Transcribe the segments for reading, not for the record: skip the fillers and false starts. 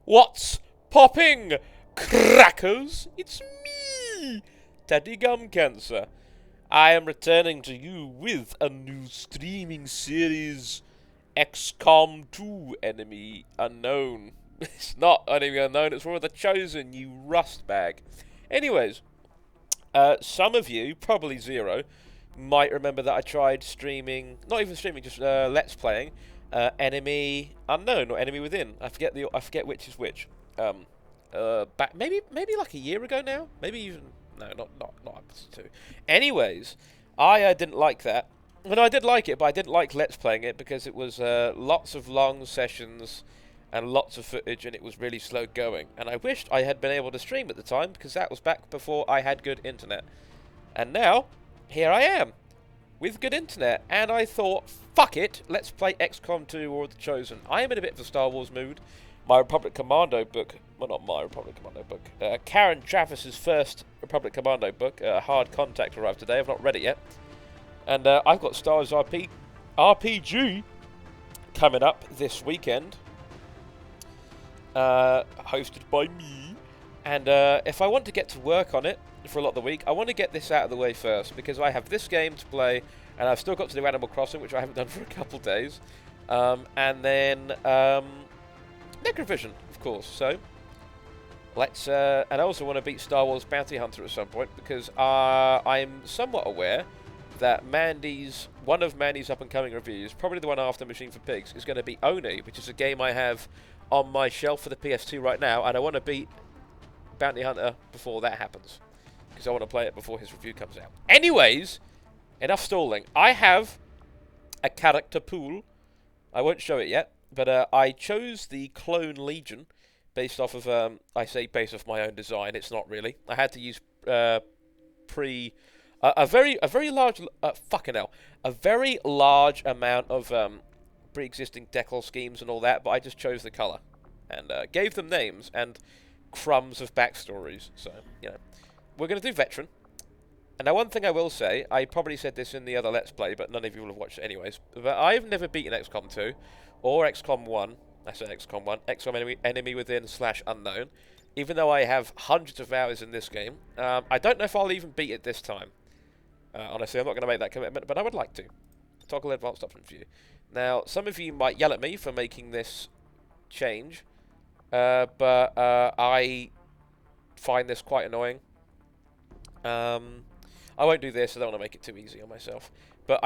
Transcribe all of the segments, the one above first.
What's popping, crackers? It's me, Teddy Gum Cancer. I am returning to you with a new streaming series, XCOM 2 Enemy Unknown. It's not Enemy Unknown, it's War of the Chosen, you rust bag. Anyways, some of you, probably zero, might remember that I tried streaming, not even streaming, just let's playing, Enemy Unknown or Enemy Within. I forget which is which. Back maybe like a year ago now. Maybe even no, not up to. Anyways, I didn't like that. Well, no, I did like it, but I didn't like let's playing it because it was lots of long sessions and lots of footage, and it was really slow going. And I wished I had been able to stream at the time because that was back before I had good internet. And now, here I am with good internet, and I thought, fuck it, let's play XCOM 2 War of the Chosen. I am in a bit of a Star Wars mood. My Republic Commando book, well, not my Republic Commando book, Karen Travis's first Republic Commando book, Hard Contact, arrived today. I've not read it yet. And I've got Star Wars RPG coming up this weekend, hosted by me. And if I want to get to work on it for a lot of the week, I want to get this out of the way first, because I have this game to play, and I've still got to do Animal Crossing, which I haven't done for a couple of days, and then Necrovision, of course. So let's and I also want to beat Star Wars Bounty Hunter at some point, because I'm somewhat aware that one of Mandy's up-and-coming reviews, probably the one after Machine for Pigs, is going to be Oni, which is a game I have on my shelf for the PS2 right now, and I want to beat Bounty Hunter before that happens, because I want to play it before his review comes out. Anyways, enough stalling. I have a character pool. I won't show it yet, but I chose the Clone Legion based off of, I say based off my own design. It's not really. I had to use a very large amount of pre-existing decal schemes and all that, but I just chose the color and gave them names and crumbs of backstories. So, you know, we're going to do veteran. And now, one thing I will say, I probably said this in the other Let's Play, but none of you will have watched it anyways, but I've never beaten XCOM 2 or XCOM 1. I said XCOM 1, XCOM Enemy Within / Unknown, even though I have hundreds of hours in this game. I don't know if I'll even beat it this time. Honestly, I'm not going to make that commitment, but I would like to. Toggle advanced options view. Now, some of you might yell at me for making this change, but I find this quite annoying. I won't do this. I don't want to make it too easy on myself. But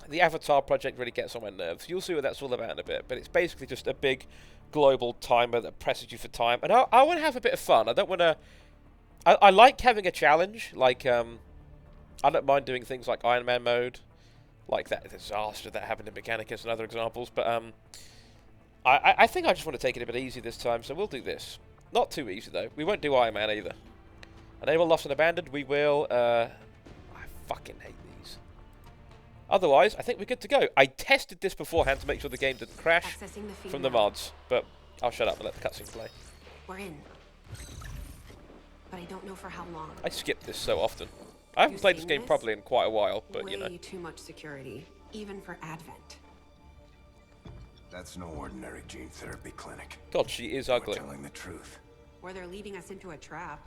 the Avatar project really gets on my nerves. You'll see what that's all about in a bit. But it's basically just a big global timer that presses you for time. And I want to have a bit of fun. I don't want to... I like having a challenge. Like, I don't mind doing things like Iron Man mode, like that disaster that happened in Mechanicus and other examples. But I think I just want to take it a bit easy this time. So we'll do this. Not too easy, though. We won't do Iron Man either. Enable Lost and Abandoned, we will. I fucking hate these. Otherwise, I think we're good to go. I tested this beforehand to make sure the game didn't crash from the mods, but I'll shut up and let the cutscene play. We're in. But I don't know for how long. I skip this so often. I haven't played this game properly in quite a while, but you know. Way too much security, even for Advent. That's no ordinary gene therapy clinic. God, she is ugly. We're telling the truth. Or they're leading us into a trap.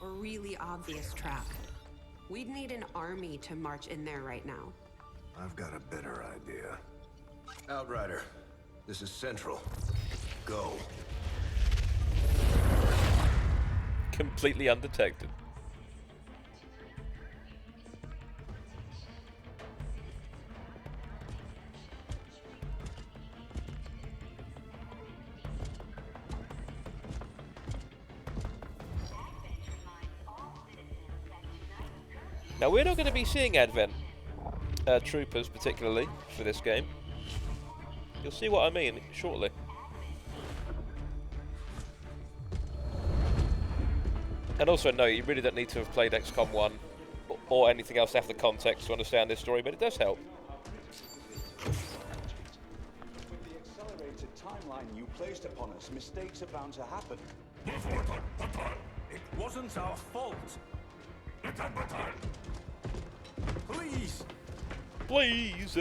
A really obvious trap. We'd need an army to march in there right now. I've got a better idea. Outrider, this is Central. Go. Completely undetected. Now, we're not going to be seeing Advent troopers, particularly, for this game. You'll see what I mean shortly. And also, no, you really don't need to have played XCOM 1 or anything else after the context to understand this story, but it does help. With the accelerated timeline you placed upon us, mistakes are bound to happen. It wasn't our fault. Please. Please.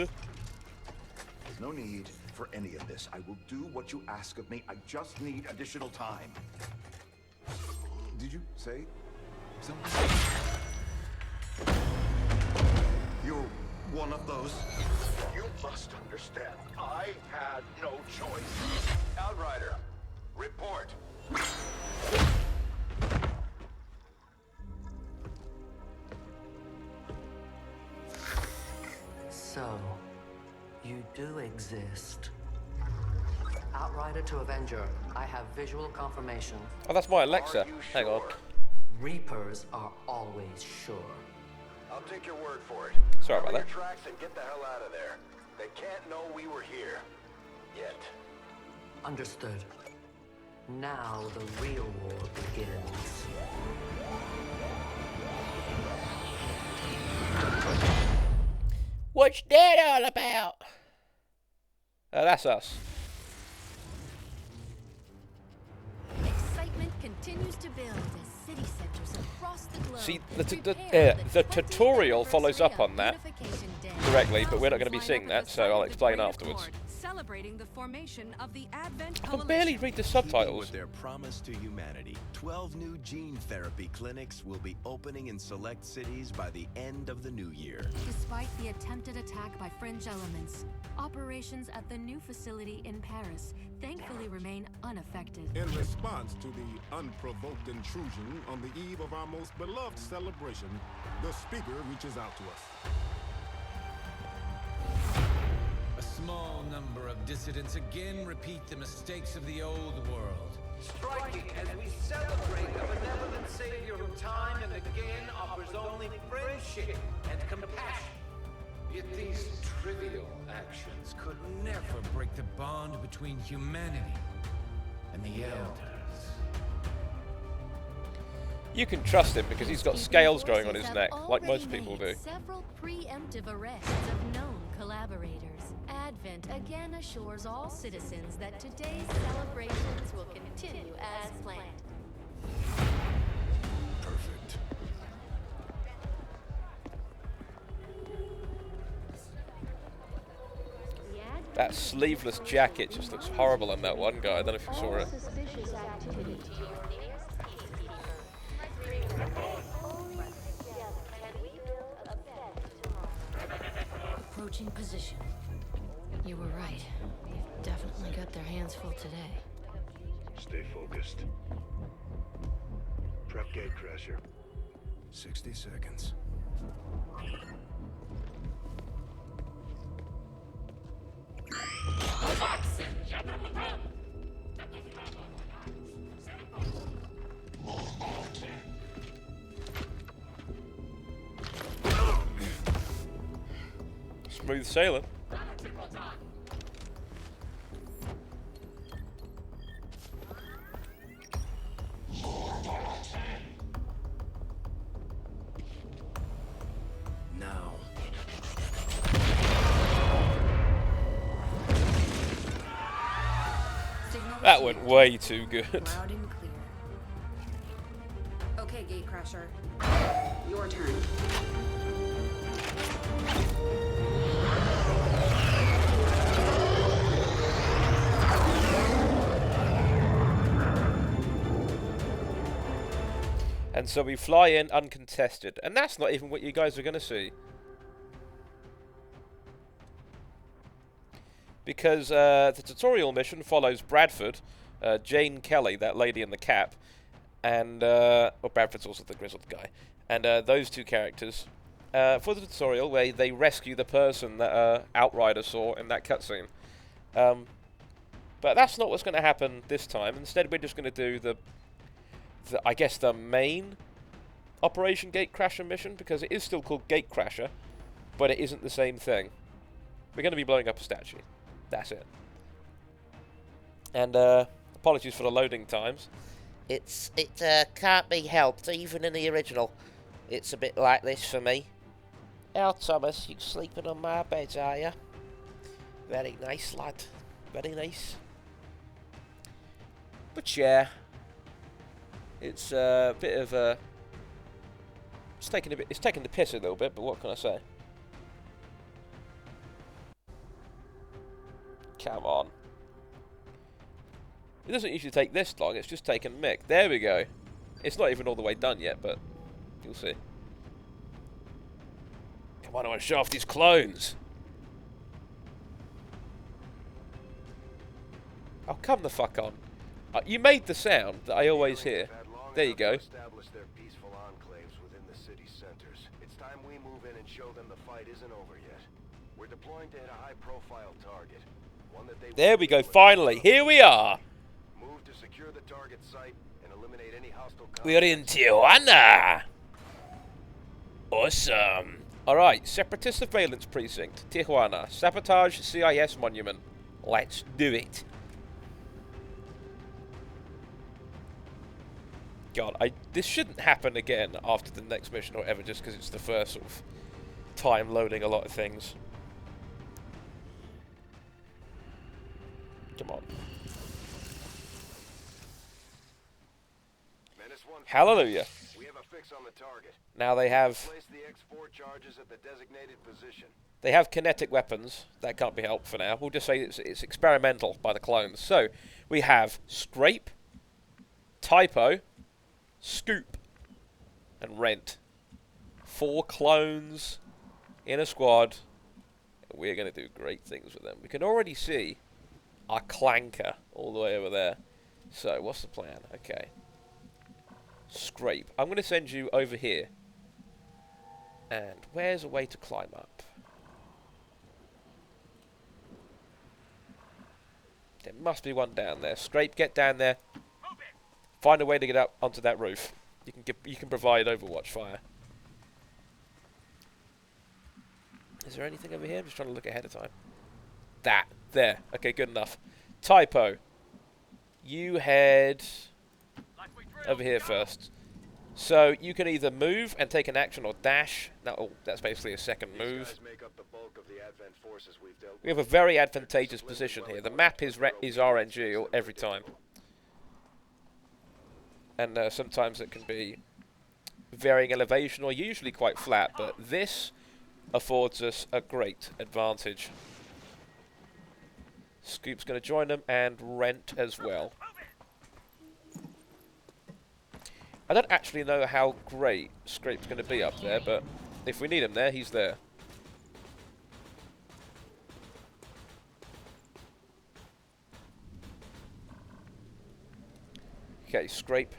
No need. for any of this. I will do what you ask of me. I just need additional time. Did you say something? You're one of those? You must understand. I had no choice. Outrider, report. So, you do exist. Outrider to Avenger, I have visual confirmation. Oh, that's my Alexa. Hang on. Reapers are always sure. I'll take your word for it. Sorry about Cover that. your tracks and get the hell out of there. They can't know we were here. Yet. Understood. Now the real war begins. What's that all about? That's us. Excitement continues to build as city centers across the globe. See, prepare the for tutorial follows up on that Unification Day. directly, but we're not going to be Thousands seeing line up that, at so I'll the explain Great afterwards. Accord, celebrating the formation of the Advent I can Coalition. barely read the Keeping subtitles. with their promise to humanity, 12 new gene therapy clinics will be opening in select cities by the end of the new year. Despite the attempted attack by fringe elements, operations at the new facility in Paris thankfully remain unaffected. In response to the unprovoked intrusion on the eve of our most beloved celebration, the speaker reaches out to us. A small number of dissidents again repeat the mistakes of the old world. Striking as we celebrate a benevolent savior who time and again offers only friendship and compassion. Yet these trivial actions could never break the bond between humanity and the Elders. You can trust him because he's got scales growing on his neck, like most people do. Several preemptive arrests of known collaborators. Advent again assures all citizens that today's celebrations will continue as planned. Perfect. That sleeveless jacket just looks horrible on that one guy. I don't know if you saw it. Approaching position. You were right. They've definitely got their hands full today. Stay focused. Prep gate crasher. 60 seconds. Smooth sailing. Now. That went way too good. Loud and clear. Okay, Gatecrasher. Your turn. And so we fly in uncontested. And that's not even what you guys are going to see. Because the tutorial mission follows Bradford, Jane Kelly, that lady in the cap, and well, Bradford's also the grizzled guy, and those two characters for the tutorial where they rescue the person that Outrider saw in that cutscene. But that's not what's going to happen this time. Instead, we're just going to do the I guess the main Operation Gatecrasher mission, because it is still called Gatecrasher, but it isn't the same thing. We're going to be blowing up a statue. That's it. And apologies for the loading times. It can't be helped, even in the original. It's a bit like this for me. Oh, Thomas, you sleeping on my bed, are you? Very nice, lad. Very nice. But yeah, it's a bit of a. It's taking the piss a little bit, but what can I say? Come on. It doesn't usually take this long, it's just taken Mick. There we go. It's not even all the way done yet, but you'll see. Come on, I want to show off these clones. Oh, come the fuck on. You made the sound that I always hear. There you go. Establish their peaceful enclaves within the city centers. It's time we move in and show them the fight isn't over yet. We're deploying to hit a high-profile target. One that they there we go, finally. Here we are. Move to secure the target site and eliminate any hostile contact. We're in Tijuana. Awesome. Alright, Separatist Surveillance Precinct, Tijuana. Sabotage CIS Monument. Let's do it. God, this shouldn't happen again after the next mission or whatever, just because it's the first sort of time loading a lot of things. Come on. Hallelujah. We have a fix on the target. Now they have... Place the X4 charges at the designated position. They have kinetic weapons. That can't be helped for now. We'll just say it's experimental by the clones. So, we have Scrape, Typo, Scoop, and Rent. 4 clones in a squad. We're going to do great things with them. We can already see our clanker all the way over there. So, what's the plan? Okay. Scrape. I'm going to send you over here. And where's a way to climb up? There must be one down there. Scrape, get down there. Find a way to get up onto that roof. You can provide Overwatch fire. Is there anything over here? I'm just trying to look ahead of time. That. There. Okay, good enough. Typo. You head over here first. So you can either move and take an action or dash. No, that's basically a second move. We have a very advantageous position here. The map is RNG every time. And sometimes it can be varying elevation or usually quite flat, but this affords us a great advantage. Scoop's going to join them and Rent as well. I don't actually know how great Scrape's going to be up there, but if we need him there, he's there. Okay, Scrape.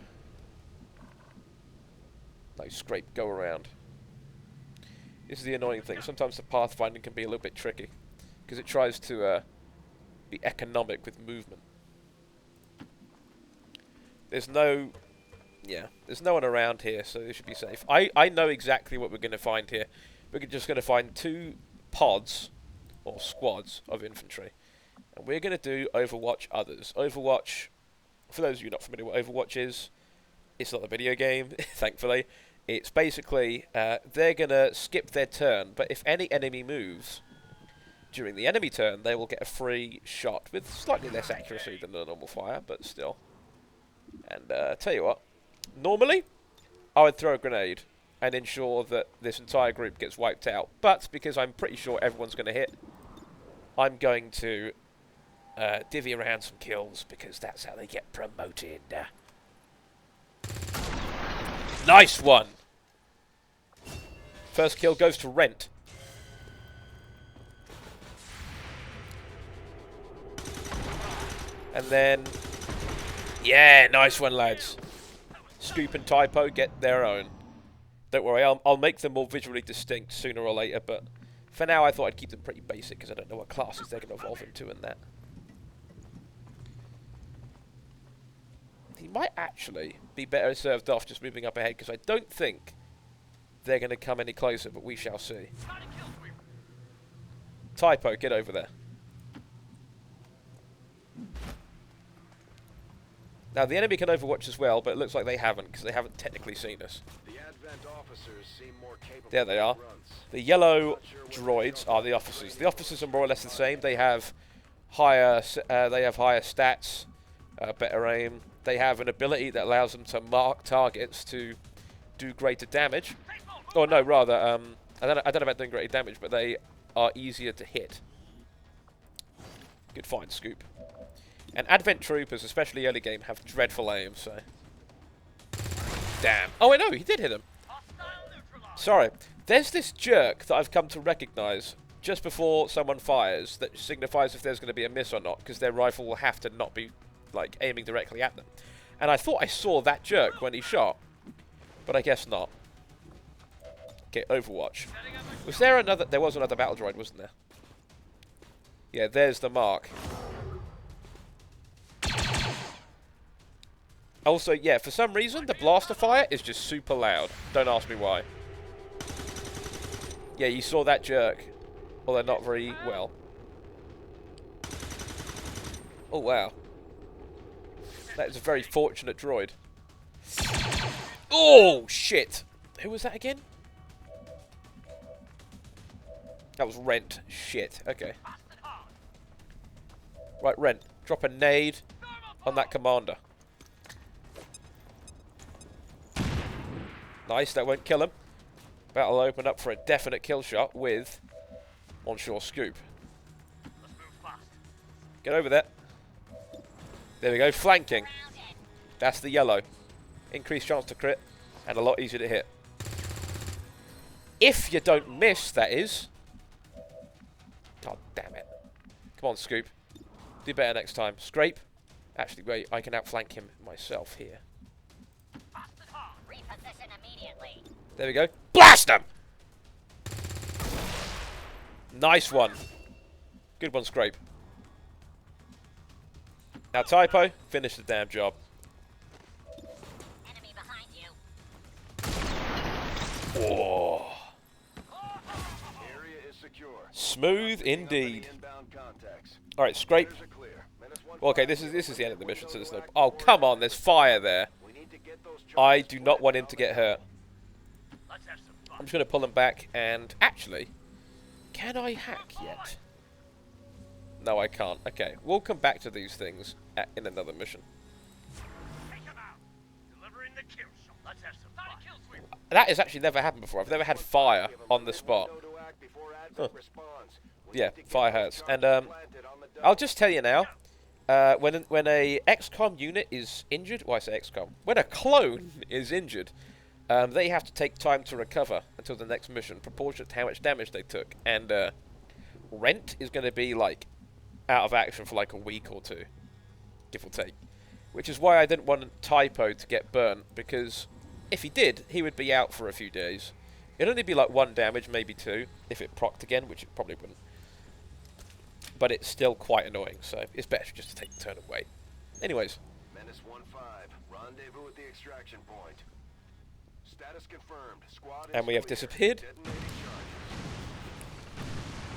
No, Scrape, go around. This is the annoying thing. Sometimes the pathfinding can be a little bit tricky, because it tries to be economic with movement. There's no one around here, so they should be safe. I know exactly what we're going to find here. We're just going to find 2 pods, or squads, of infantry. And we're going to do Overwatch Others. Overwatch, for those of you not familiar with what Overwatch is, it's not a video game, thankfully. It's basically, they're going to skip their turn, but if any enemy moves during the enemy turn, they will get a free shot with slightly less accuracy than a normal fire, but still. And tell you what, normally, I would throw a grenade and ensure that this entire group gets wiped out. But because I'm pretty sure everyone's going to hit, I'm going to divvy around some kills because that's how they get promoted. Nice one! First kill goes to Rent. And then... yeah, nice one, lads. Scoop and Typo get their own. Don't worry, I'll make them more visually distinct sooner or later, but for now I thought I'd keep them pretty basic because I don't know what classes they're going to evolve into and that. He might actually be better served off just moving up ahead because I don't think they're going to come any closer, but we shall see. Typo, get over there. Now, the enemy can overwatch as well, but it looks like they haven't, because they haven't technically seen us. There they are. The yellow droids are the officers. The officers are more or less the same. They have higher stats, better aim. They have an ability that allows them to mark targets to do greater damage. Or no, rather, I don't know about doing greater damage, but they are easier to hit. Good find, Scoop. And Advent Troopers, especially early game, have dreadful aim, so... Damn. Oh, wait, no, he did hit him. Sorry. There's this jerk that I've come to recognise just before someone fires that signifies if there's going to be a miss or not, because their rifle will have to not be, like, aiming directly at them. And I thought I saw that jerk when he shot, but I guess not. Okay, Overwatch. Was there another... There was another battle droid, wasn't there? Yeah, there's the mark. Also, yeah, for some reason, the blaster fire is just super loud. Don't ask me why. Yeah, you saw that jerk. Although not very well. Oh, wow. That is a very fortunate droid. Oh, shit. Who was that again? That was Rent. Shit. Okay. Right, Rent. Drop a nade on that commander. Nice, that won't kill him. That'll open up for a definite kill shot with Onshore Scoop. Get over there. There we go, flanking. That's the yellow. Increased chance to crit, and a lot easier to hit. If you don't miss, that is. God damn it. Come on, Scoop. Do better next time. Scrape. Actually, wait, I can outflank him myself here. There we go. Blast him! Nice one. Good one, Scrape. Now, Typo, finish the damn job. Enemy behind you. Whoa. Area is secure. Smooth indeed. Alright, Scrape. Well, okay, this is the end of the mission, so there's no... Oh, come on, there's fire there. I do not want him to get hurt. I'm just going to pull him back and... Actually, can I hack yet? No, I can't. Okay, we'll come back to these things in another mission. That has actually never happened before. I've never had fire on the spot. Huh. Yeah, fire hurts. And I'll just tell you now, when a XCOM unit is injured, well, I say XCOM, when a clone is injured, they have to take time to recover until the next mission, proportionate to how much damage they took. And Rent is going to be, like, out of action for, like, a week or two, give or take. Which is why I didn't want Typo to get burnt, because if he did, he would be out for a few days. It'd only be, like, 1 damage, maybe 2, if it procced again, which it probably wouldn't. But it's still quite annoying, so it's better just to take the turn and wait. Anyways. Menace 1-5, rendezvous at the extraction point. Status confirmed. Squad And we have clear. disappeared.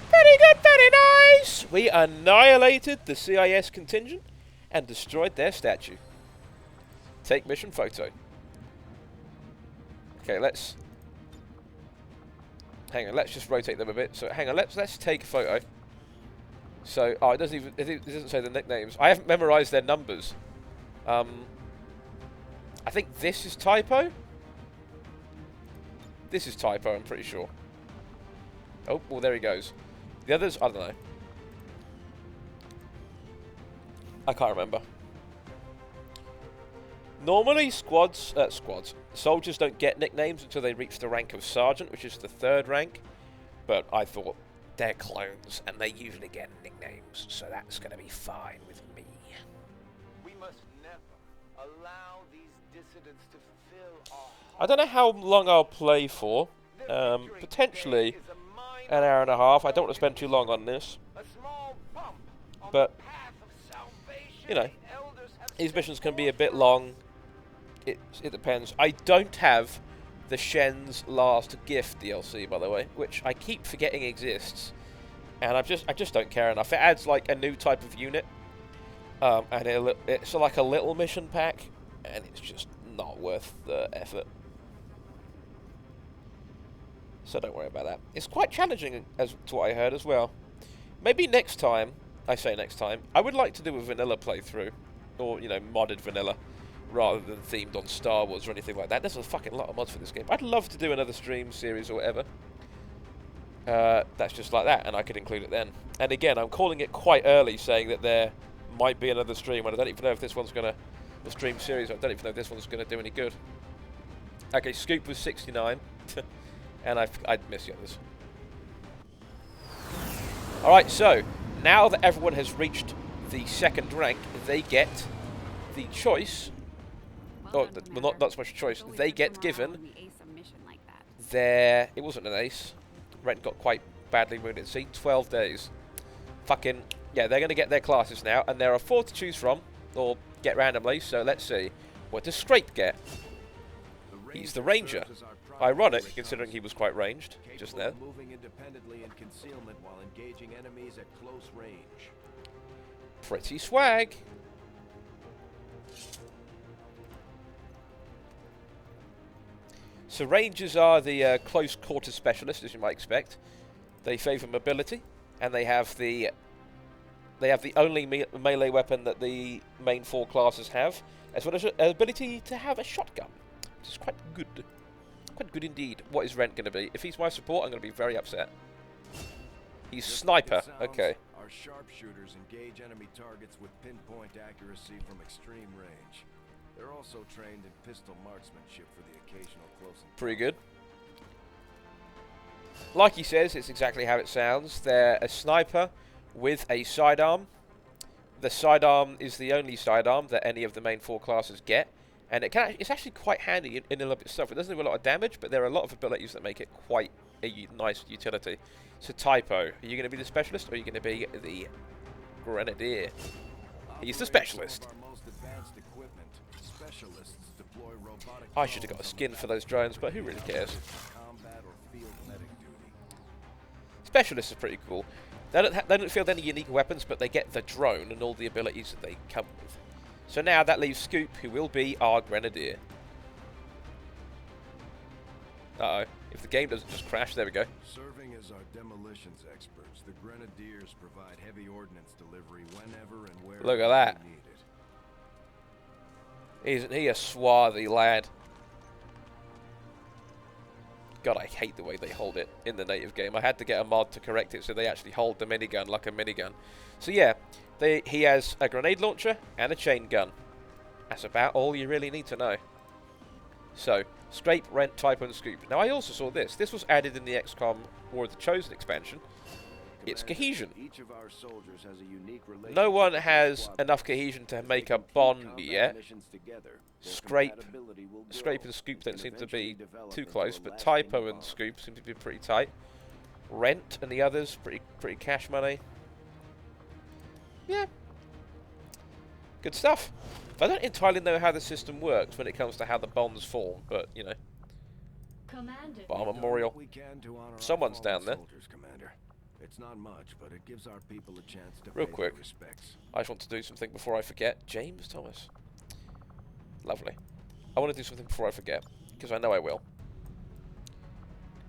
Very good, very nice! We annihilated the CIS contingent and destroyed their statue. Take mission photo. Okay, let's... Hang on, let's just rotate them a bit. So, hang on, let's take a photo. So, oh, it doesn't say the nicknames. I haven't memorized their numbers. I think this is Typo. This is Typo, I'm pretty sure. Oh, well, there he goes. The others, I don't know. I can't remember. Normally, soldiers don't get nicknames until they reach the rank of Sergeant, which is the 3rd rank. But I thought, they're clones, and they usually get nicknames, so that's going to be fine with me. We must never allow these dissidents to fill our... I don't know how long I'll play for. Potentially an hour and a half. I don't want to spend too long on this. But, you know, these missions can be a bit long. It depends. I don't have the Shen's Last Gift DLC, by the way, which I keep forgetting exists. And I just don't care enough. It adds, like, a new type of unit. And it's like a little mission pack. And it's just not worth the effort. So don't worry about that. It's quite challenging, as to what I heard as well. Maybe next time, I say next time, I would like to do a vanilla playthrough. Or, you know, modded vanilla. Rather than themed on Star Wars or anything like that. There's a fucking lot of mods for this game. I'd love to do another stream series or whatever. that's just like that, and I could include it then. And again, I'm calling it quite early, saying that there might be another stream, and I don't even know if this one's going to, the stream series, I don't even know if this one's going to do any good. Okay, Scoop was 69, and I'd miss the others. Alright, so, now that everyone has reached the second rank, they get the choice, well, not so much a choice, they get given their, it wasn't an ace, Rent got quite badly wounded, see, 12 days. Fucking, yeah, they're going to get their classes now, and there are 4 to choose from, or get randomly, so let's see. What does Scrape get? He's the Ranger. Ironic, considering he was quite ranged just there. Moving independently in concealment while engaging enemies at close range. Pretty swag. So Rangers are the close quarter specialists, as you might expect. They favour mobility, and they have the only melee weapon that the main 4 classes have, as well as an ability to have a shotgun, which is quite good. Quite good indeed. What is Rent going to be? If he's my support, I'm going to be very upset. He's Sniper. Okay. Our sharpshooters engage enemy targets with pinpoint accuracy from extreme range. They're also trained in pistol marksmanship for the occasional close encounter. Pretty good. Like he says, it's exactly how it sounds. They're a sniper with a sidearm. The sidearm is the only sidearm that any of the main 4 classes get. And it's actually quite handy in and of itself. It doesn't do a lot of damage, but there are a lot of abilities that make it quite a nice utility. So Typo, are you going to be the specialist, or are you going to be the Grenadier? He's the specialist. I should have got a skin for those drones, but who really cares? Specialists are pretty cool. They don't field any unique weapons, but they get the drone and all the abilities that they come with. So now that leaves Scoop, who will be our Grenadier. Uh-oh. If the game doesn't just crash, there we go. Serving as our demolitions experts, the Grenadiers provide heavy ordnance delivery whenever and wherever Look at that. we need it. Isn't he a swarthy lad? God, I hate the way they hold it in the native game. I had to get a mod to correct it so they actually hold the minigun like a minigun. So yeah, he has a grenade launcher and a chain gun. That's about all you really need to know. So, Scrape, Rent, Type, and Scoop. Now, I also saw this. This was added in the XCOM War of the Chosen expansion. It's cohesion. Each of our soldiers has a unique relationship. No one has enough cohesion to make a bond yet. Scrape and Scoop don't seem to be too close, but Typo and Scoop seem to be pretty tight. Rent and the others, pretty cash money. Yeah. Good stuff. I don't entirely know how the system works when it comes to how the bonds form, but, you know. Bomb Memorial. Someone's down there. It's not much, but it gives our people a chance to Real pay quick, their respects. I just want to do something before I forget. James Thomas. Lovely. I want to do something before I forget, because I know I will.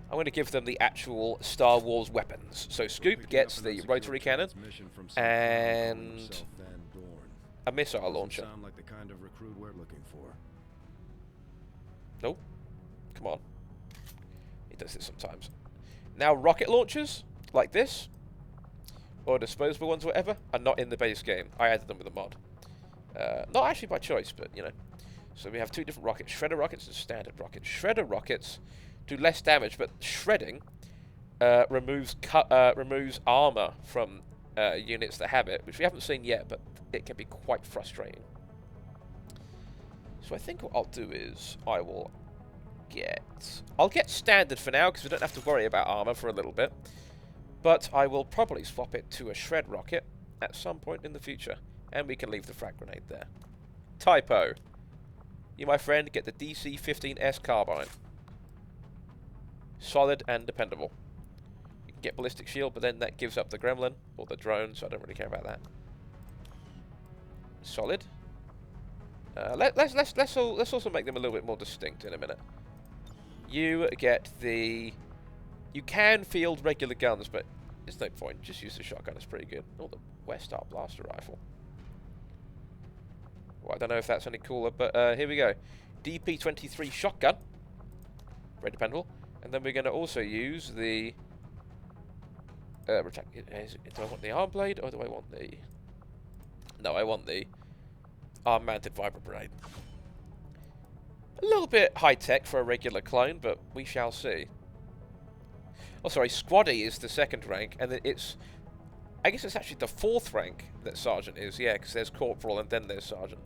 I'm going to give them the actual Star Wars weapons. So Scoop gets the rotary cannon and a missile launcher. Sound like the kind of recruit we're looking for. Nope. Come on. He does this sometimes. Now rocket launchers, like this, or disposable ones, whatever, are not in the base game. I added them with a mod. Not actually by choice, but, you know. So we have 2 different rockets, shredder rockets and standard rockets. Shredder rockets do less damage, but shredding removes armor from units that have it, which we haven't seen yet, but it can be quite frustrating. So I think what I'll do is I'll get standard for now, because we don't have to worry about armor for a little bit. But I will probably swap it to a shred rocket at some point in the future, and we can leave the frag grenade there. Typo. You, my friend, get the DC-15S carbine. Solid and dependable. You can get ballistic shield, but then that gives up the gremlin or the drone, so I don't really care about that. Solid. Let's also make them a little bit more distinct in a minute. You get the. You can field regular guns, but there's no point. Just use the shotgun. It's pretty good. Oh, the West Star Blaster Rifle. Well, I don't know if that's any cooler, but here we go. DP-23 shotgun. Very dependable. And then we're going to also use the Do I want the arm blade or do I want the... No, I want the arm-mounted vibroblade. A little bit high-tech for a regular clone, but we shall see. Oh, sorry, Squaddy is the second rank, and then it's... I guess it's actually the fourth rank that Sergeant is, yeah, because there's Corporal and then there's Sergeant.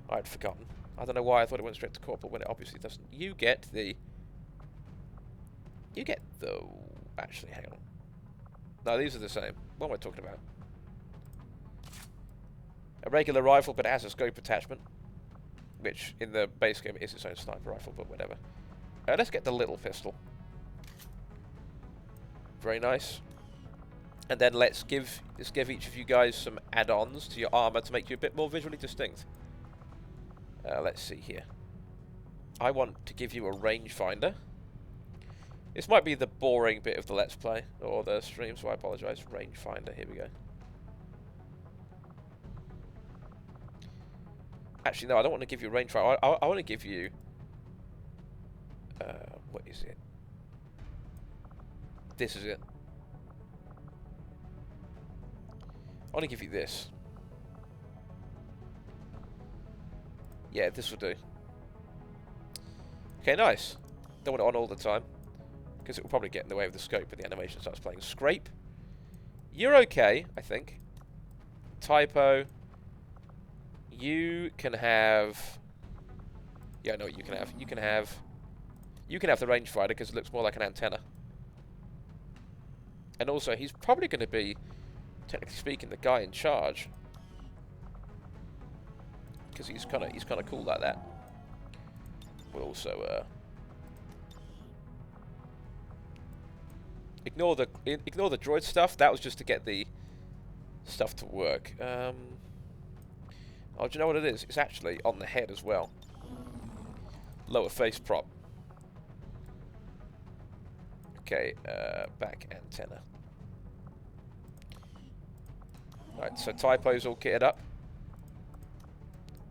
I'd forgotten. I don't know why I thought it went straight to Corporal when it obviously doesn't. You get the... Actually, hang on. No, these are the same. What am I talking about? A regular rifle, but it has a scope attachment. Which, in the base game, is its own sniper rifle, but whatever. Let's get the little pistol. Very nice. And then let's give each of you guys some add-ons to your armor to make you a bit more visually distinct. Let's see here. I want to give you a rangefinder. This might be the boring bit of the Let's Play, or the stream, so I apologise. Rangefinder, here we go. Actually, no, I don't want to give you a rangefinder. I want to give you... what is it? This is it. I want to give you this. Yeah, this will do. Okay, nice. Don't want it on all the time, because it will probably get in the way of the scope when the animation starts playing. Scrape. You're okay, I think. Typo. You can have... Yeah, I know what you can have. You can have the rangefinder, because it looks more like an antenna. And also, he's probably going to be, technically speaking, the guy in charge, because he's kind of cool like that. We'll also ignore the droid stuff. That was just to get the stuff to work. Oh, do you know what it is? It's actually on the head as well. Lower face prop. Okay, back antenna. Right, so Typo's all kitted up.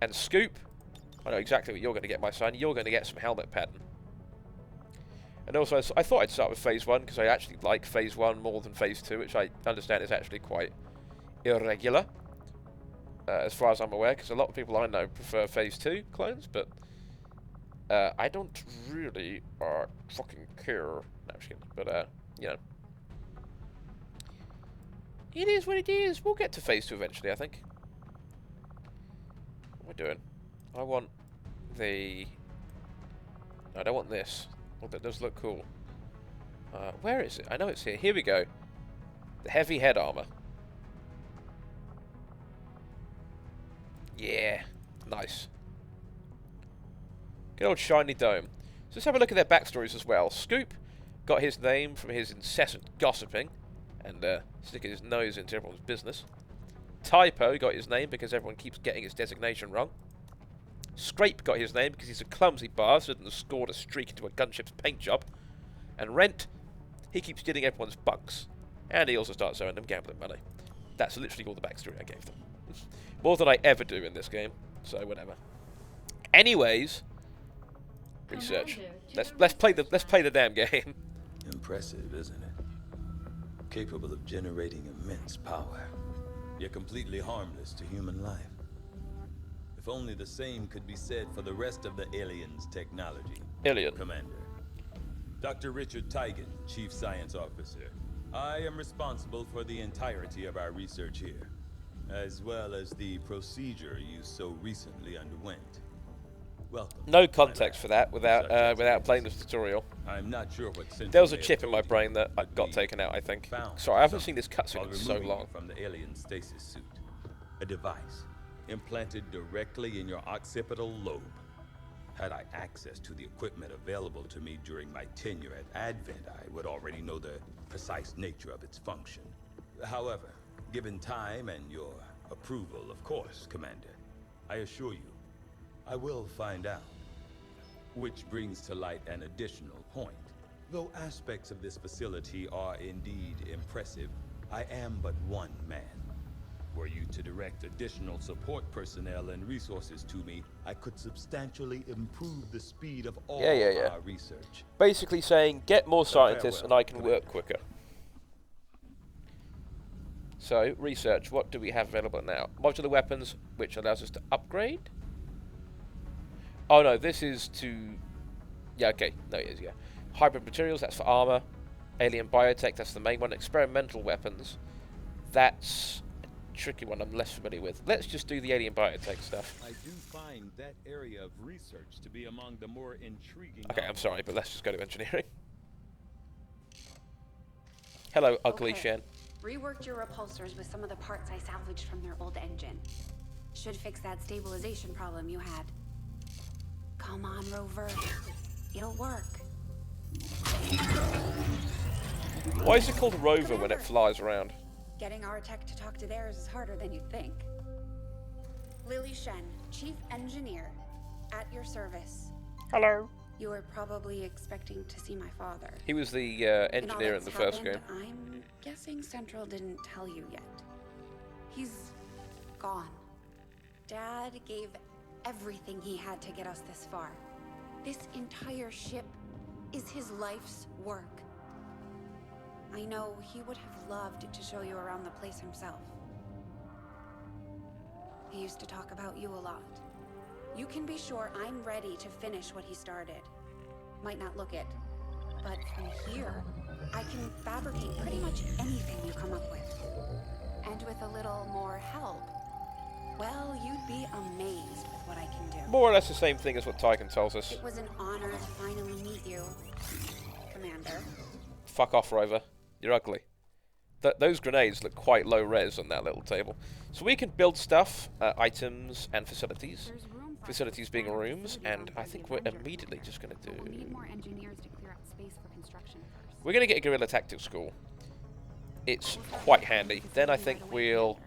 And Scoop, I know exactly what you're going to get, my son. You're going to get some helmet pattern. And also, I thought I'd start with Phase 1, because I actually like Phase 1 more than Phase 2, which I understand is actually quite irregular, as far as I'm aware, because a lot of people I know prefer Phase 2 clones, but I don't really fucking care. No, I'm just kidding. But, you know. It is what it is. We'll get to Phase 2 eventually, I think. What am I doing? I want the... No, I don't want this. Well, that does look cool. Where is it? I know it's here. Here we go. The heavy head armor. Yeah. Nice. Good old shiny dome. So let's have a look at their backstories as well. Scoop got his name from his incessant gossiping and sticking his nose into everyone's business. Typo got his name because everyone keeps getting his designation wrong. Scrape got his name because he's a clumsy bastard and has scored a streak into a gunship's paint job. And Rent, he keeps stealing everyone's bunks. And he also starts owing them gambling money. That's literally all the backstory I gave them. More than I ever do in this game, so whatever. Anyways, research. Let's play the damn game. Impressive, isn't it? Capable of generating immense power, yet completely harmless to human life. If only the same could be said for the rest of the aliens' technology. Alien. Commander. Dr. Richard Tigan, Chief Science Officer. I am responsible for the entirety of our research here, as well as the procedure you so recently underwent. Welcome. No context for that without playing this tutorial. I'm not sure what there was a chip in my brain that got taken out, I think. Sorry, I haven't seen this cutscene in so long. From the alien stasis suit, a device implanted directly in your occipital lobe. Had I access to the equipment available to me during my tenure at Advent, I would already know the precise nature of its function. However, given time and your approval, of course, Commander, I assure you, I will find out. Which brings to light an additional point. Though aspects of this facility are indeed impressive, I am but one man. Were you to direct additional support personnel and resources to me, I could substantially improve the speed of all our research. Basically saying, get more scientists and I can work quicker. So, research, what do we have available now? Modular weapons, which allows us to upgrade. Oh no, this is to... Yeah, okay, no it is, yeah. Hybrid materials, that's for armor. Alien biotech, that's the main one. Experimental weapons, that's a tricky one I'm less familiar with. Let's just do the alien biotech stuff. I do find that area of research to be among the more intriguing... Okay, I'm sorry, but let's just go to engineering. Hello, ugly Shen. Reworked your repulsors with some of the parts I salvaged from their old engine. Should fix that stabilization problem you had. Come on, Rover. It'll work. Why is it called Rover when it flies around? Getting our tech to talk to theirs is harder than you'd think. Lily Shen, Chief Engineer, at your service. Hello. You were probably expecting to see my father. He was the engineer in the first game. I'm guessing Central didn't tell you yet. He's gone. Dad gave everything he had to get us this far. This entire ship is his life's work. I know he would have loved to show you around the place himself. He used to talk about you a lot. You can be sure I'm ready to finish what he started. Might not look it, but from here, I can fabricate pretty much anything you come up with. And with a little more help, well, you'd be amazed with what I can do. More or less the same thing as what Tyken tells us. It was an honor to finally meet you, Commander. Fuck off, Rover. You're ugly. Those grenades look quite low res on that little table. So we can build stuff, items, and facilities. Facilities being rooms, and I think we're immediately just going to do... We're going to get a guerrilla tactics school. It's quite handy. Then I think we'll...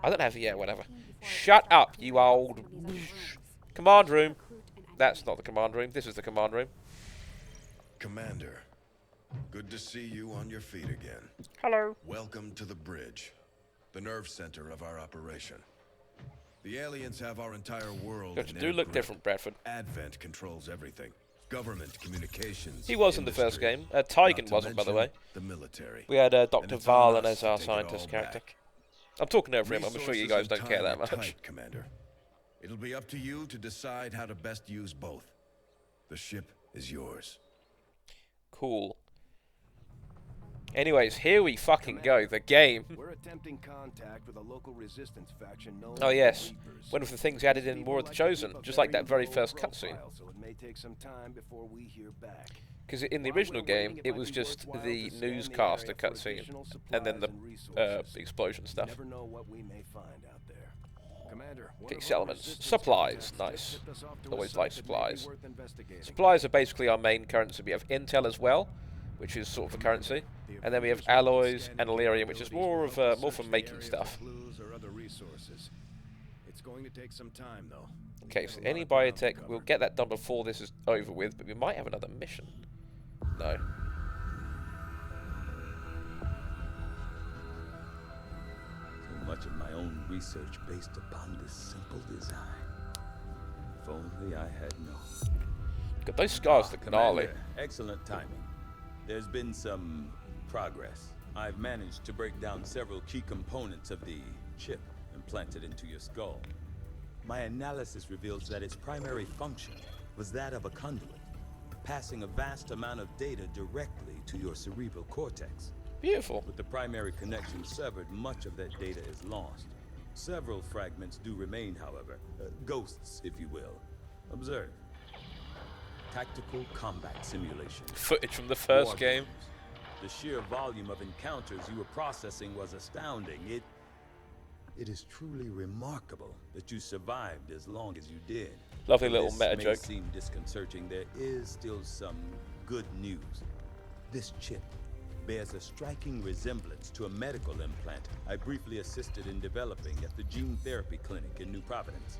I don't have... Yeah, whatever. Shut up, you old... Command room. That's not the command room. This is the command room. Commander, good to see you on your feet again. Hello. Welcome to the bridge, the nerve center of our operation. The aliens have our entire world. You do look different, Bradford. Advent controls everything. Government, communications. He was in the first game. Tygan wasn't, by the way. The military. We had Dr. Valen as our scientist character. I'm talking over him. I'm sure you guys don't care that much. Tight, Commander. It'll be up to you to decide how to best use both. The ship is yours. Cool. Anyways, here we fucking go. The game. We're attempting contact with a local resistance faction known Oh yes, Reapers. one of the things added in War of the Chosen, just like that very first cutscene. So it may take some time before we hear back. Because in the original game, it was just the newscaster cutscene, and then the explosion stuff. Never know what we may find out there. Commander, Okay, elements. Supplies, nice. Always like supplies. Supplies are basically our main currency. We have intel as well, which is sort of a currency, and then we have alloys and Illyrium, which is more for making stuff. It's going to take some time, though. Okay, so any biotech, we'll get that done before this is over with, but we might have another mission. No. So much of my own research based upon this simple design. If only I had known. Got those scars look gnarly. Excellent timing. There's been some progress. I've managed to break down several key components of the chip implanted into your skull. My analysis reveals that its primary function was that of a conduit, passing a vast amount of data directly to your cerebral cortex. Beautiful. With the primary connection severed, much of that data is lost. Several fragments do remain, however. Ghosts, if you will. Observe. Tactical combat simulation. Footage from the first game. The sheer volume of encounters you were processing was astounding. It is truly remarkable that you survived as long as you did. Lovely little meta joke. joke. Seem disconcerting. There is still some good news. This chip bears a striking resemblance to a medical implant I briefly assisted in developing at the gene therapy clinic in New Providence.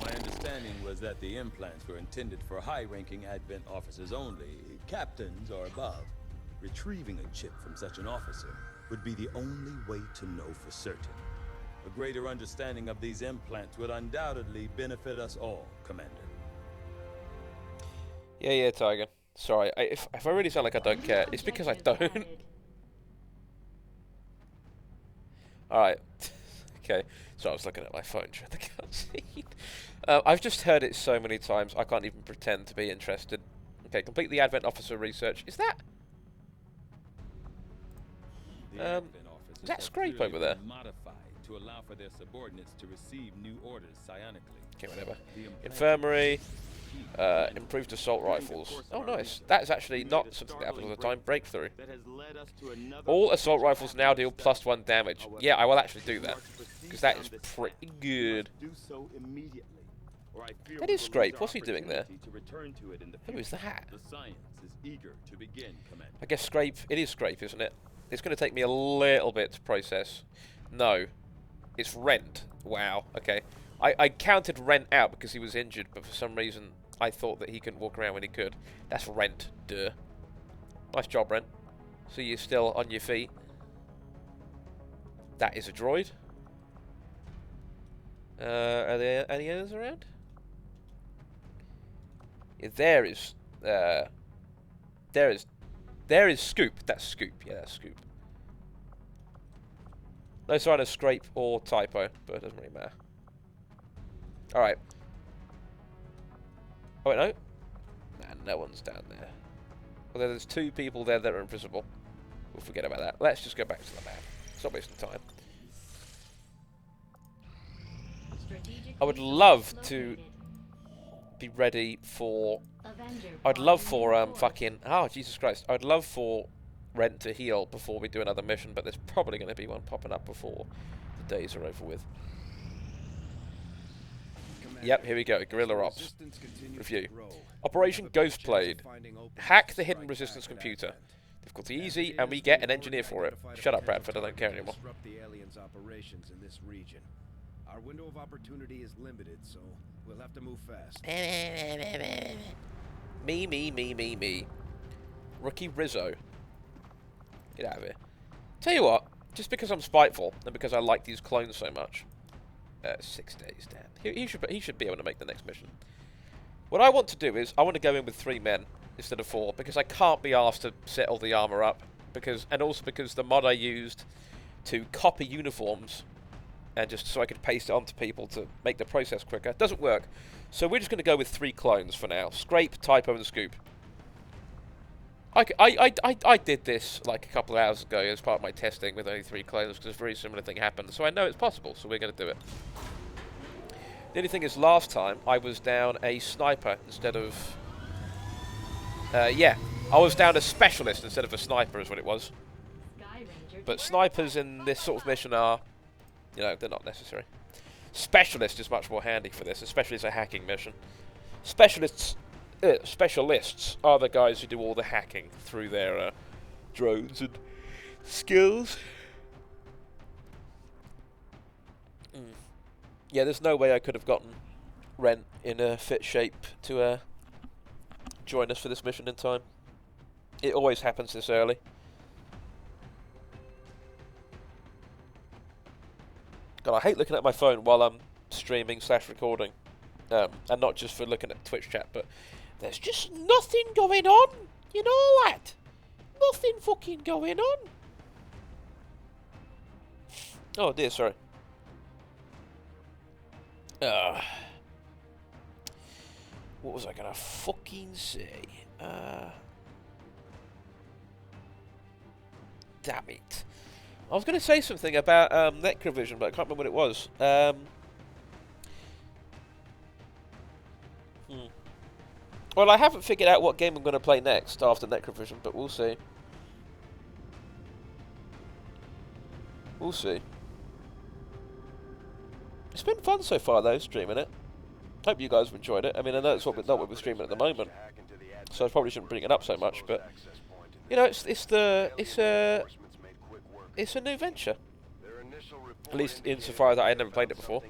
My understanding was that the implants were intended for high-ranking Advent officers only, captains or above. Retrieving a chip from such an officer would be the only way to know for certain. A greater understanding of these implants would undoubtedly benefit us all, Commander. Yeah, Tiger. Sorry, if I really sound like I don't care, it's because I don't. Alright. Okay. So I was looking at my phone during the cutscene. I've just heard it so many times, I can't even pretend to be interested. Okay, complete the Advent Officer research. Is that... is that Scrape over there? Modified to allow for their subordinates to receive new orders psionically. Okay, whatever. Infirmary. Improved assault rifles. Oh, nice. That is actually not something that happens all the time. Breakthrough. All assault rifles now deal +1 damage. Yeah, I will actually do that. Because that is pretty good. That is Scrape. What's he doing there? Who is that? I guess Scrape. It is Scrape, isn't it? It's going to take me a little bit to process. No. It's Rent. Wow. Okay. I counted Rent out because he was injured, but for some reason I thought that he couldn't walk around when he could. That's Rent. Duh. Nice job, Rent. So you're still on your feet. That is a droid. Are there any others around? Yeah, there is Scoop. That's Scoop. Yeah, that's Scoop. No sign of Scrape or Typo, but it doesn't really matter. Alright. Oh, wait, no. Nah, no one's down there. Although there's 2 people there that are invisible. We'll forget about that. Let's just go back to the map. Stop wasting time. I would love to be ready for... I'd love for, fucking... Oh, Jesus Christ. I'd love for Rent to heal before we do another mission, but there's probably going to be one popping up before the days are over with. Yep, here we go. Guerrilla Ops. Review. Operation Ghostblade. Hack the hidden resistance computer. Difficulty easy, and we get an engineer for it. Shut up, Bradford. I don't care anymore. The aliens' operations in this region. Our window of opportunity is limited, so we'll have to move fast. Me. Rookie Rizzo. Get out of here. Tell you what, just because I'm spiteful, and because I like these clones so much. 6 days, damn. He should be able to make the next mission. What I want to do is, I want to go in with 3 men instead of 4, because I can't be asked to set all the armor up, and also because the mod I used to copy uniforms, and just so I could paste it onto people to make the process quicker, doesn't work. So we're just going to go with 3 clones for now. Scrape, Typo, and Scoop. I did this like a couple of hours ago as part of my testing with only 3 clones because a very similar thing happened. So I know it's possible, so we're going to do it. The only thing is, last time I was down a sniper instead of... yeah, I was down a specialist instead of a sniper is what it was. But snipers in this sort of mission are, you know, they're not necessary. Specialist is much more handy for this, especially as a hacking mission. Specialists are the guys who do all the hacking through their drones and skills. Yeah, there's no way I could have gotten Rent in a fit shape to join us for this mission in time. It always happens this early. God, I hate looking at my phone while I'm streaming / recording. And not just for looking at Twitch chat, but there's just nothing going on. You know that? Nothing fucking going on. Oh dear, sorry. What was I gonna fucking say? Damn it. I was gonna say something about Necrovision, but I can't remember what it was. Well, I haven't figured out what game I'm going to play next after Necrovision, but we'll see. We'll see. It's been fun so far, though, streaming it. Hope you guys have enjoyed it. I mean, I know it's not what we're streaming at the moment, so I probably shouldn't bring it up so much, but you know, it's a new venture. At least insofar as I had never played it before.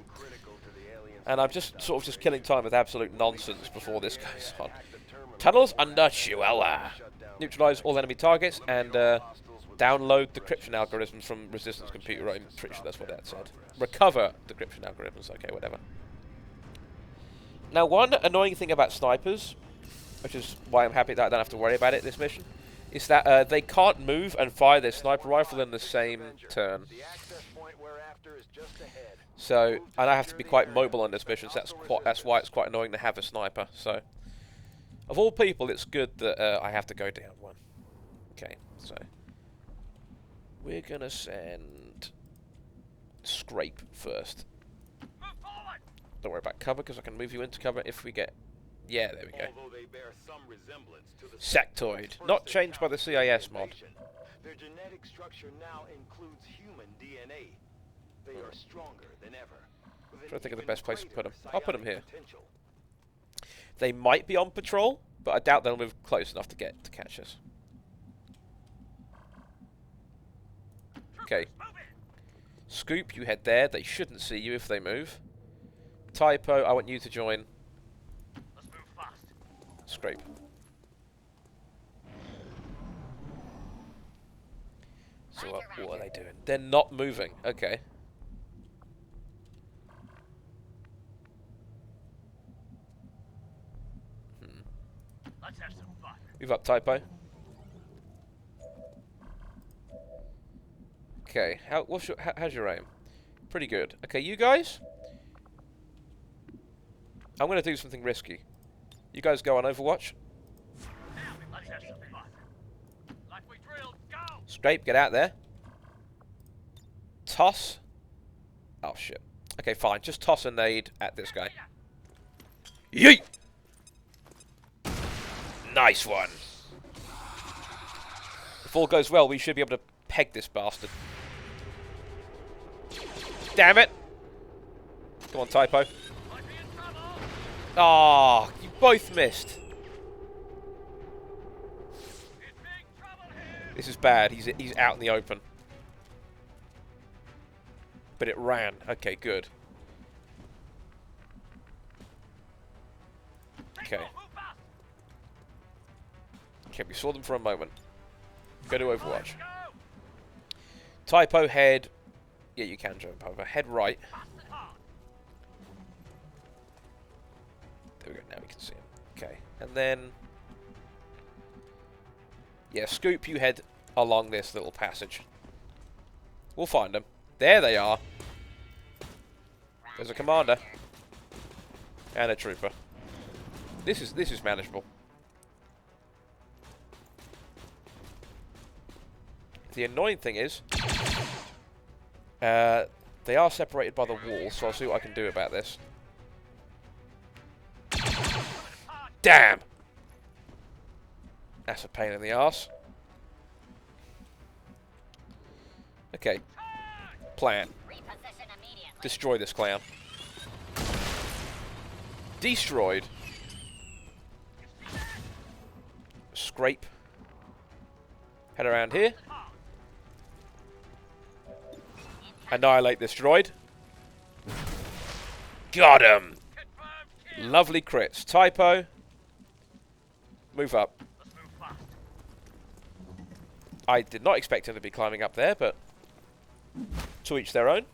And I'm just sort of killing time with absolute nonsense before this goes on. Tunnels under Chihuahua. Neutralize all enemy targets and download decryption algorithms from Resistance Computer. I'm pretty sure that's what that said. Recover decryption algorithms. Okay, whatever. Now, one annoying thing about snipers, which is why I'm happy that I don't have to worry about it this mission, is that they can't move and fire their sniper rifle in the same turn. So, and I have to be quite mobile on this mission, so that's why it's quite annoying to have a sniper. So, of all people, it's good that I have to go down one. Okay, so we're gonna send Scrape first. Don't worry about cover, because I can move you into cover if we get... Yeah, there we go. Sectoid. Not changed by the CIS mod. Their genetic structure now includes human DNA. They are stronger than ever. I'm trying to think of the best place to put them. I'll put them here. They might be on patrol, but I doubt they'll move close enough to catch us. Okay. Scoop, you head there. They shouldn't see you if they move. Typo, I want you to join. Let's move fast. Scrape. So what are they doing? They're not moving. Okay. Let's have some fun. Move up, Typo. Okay. How's your aim? Pretty good. Okay, you guys. I'm going to do something risky. You guys go on Overwatch. Let's have some fun. Like we drilled, go! Scrape, get out there. Toss. Oh, shit. Okay, fine. Just toss a nade at this guy. Yeet! Nice one. If all goes well, we should be able to peg this bastard. Damn it! Come on, Typo. Ah, you both missed. This is bad. He's out in the open. But it ran. Okay, good. Okay. Okay, we saw them for a moment. Go to Overwatch. Typo head. Yeah, you can jump over. Head right. There we go, now we can see him. Okay, and then... Yeah, Scoop, you head along this little passage. We'll find them. There they are. There's a commander. And a trooper. This is manageable. The annoying thing is... they are separated by the wall, so I'll see what I can do about this. Damn! That's a pain in the arse. Okay. Plan. Destroy this clown. Destroyed. Scrape. Head around here. Annihilate this droid. Got him! Lovely crits. Typo. Move up. I did not expect him to be climbing up there, but to each their own.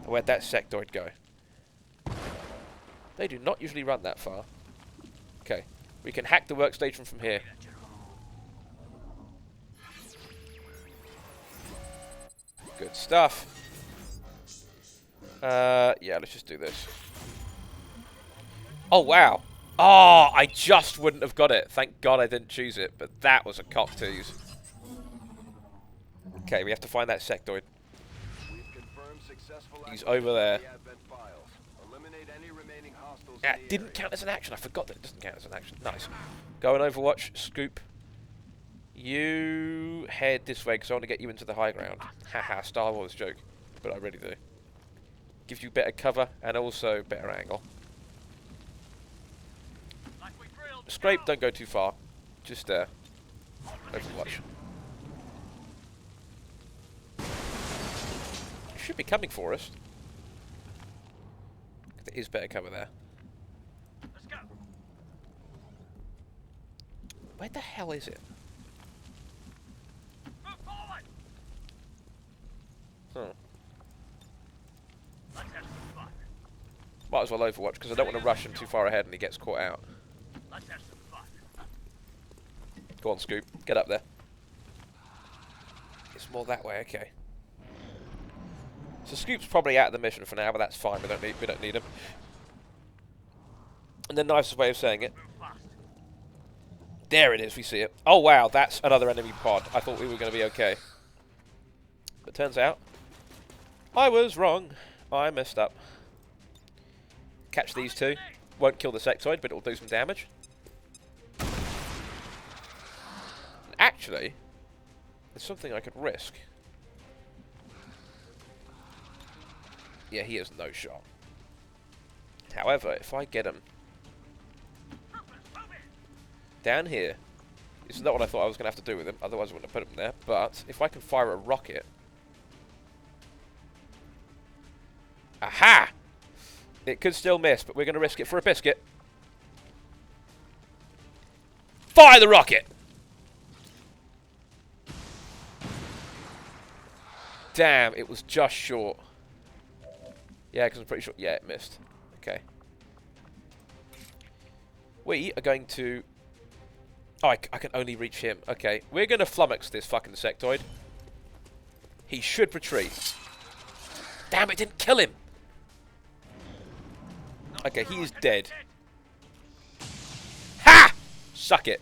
Where'd that sectoid go? They do not usually run that far. Okay, we can hack the workstation from here. Good stuff. Yeah, let's just do this. Oh, wow. Oh, I just wouldn't have got it. Thank God I didn't choose it, but that was a cock tease. Okay, we have to find that sectoid. He's over there. Yeah, it didn't count as an action. I forgot that it doesn't count as an action. Nice. Go on Overwatch. Scoop. You head this way because I want to get you into the high ground. Haha, Star Wars joke. But I really do. Gives you better cover and also better angle. Scrape, don't go too far. Just Overwatch. Should be coming for us. There is better cover there. Let's go. Where the hell is it? Move forward. Huh. Let's have some fun. Might as well Overwatch, because I don't want to rush him too far ahead and he gets caught out. Let's have some fun. Go on, Scoop. Get up there. It's more that way, okay. So Scoop's probably out of the mission for now, but that's fine. We don't need him. And the nicest way of saying it. There it is, we see it. Oh wow, that's another enemy pod. I thought we were going to be okay. But turns out, I was wrong. I messed up. Catch these two. Won't kill the sectoid, but it'll do some damage. Actually, there's something I could risk. Yeah, he has no shot. However, if I get him down here, this is not what I thought I was going to have to do with him, otherwise I wouldn't have put him there, but if I can fire a rocket... Aha! It could still miss, but we're going to risk it for a biscuit. Fire the rocket! Damn, it was just short. Yeah, because I'm pretty sure... Yeah, it missed. Okay. We are going to... Oh, I can only reach him. Okay, we're going to flummox this fucking sectoid. He should retreat. Damn, it didn't kill him! Okay, he is dead. Ha! Suck it.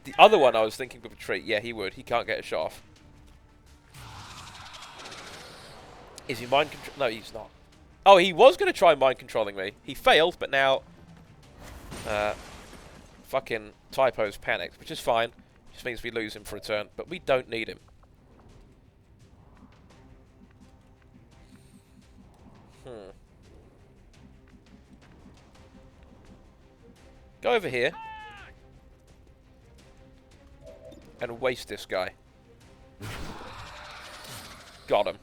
The other one I was thinking would retreat. Yeah, he would. He can't get a shot off. Is he mind control? No, he's not. Oh, he was going to try mind controlling me. He failed, but now... fucking Typo's panicked, which is fine. Just means we lose him for a turn, but we don't need him. Go over here. And waste this guy. Got him.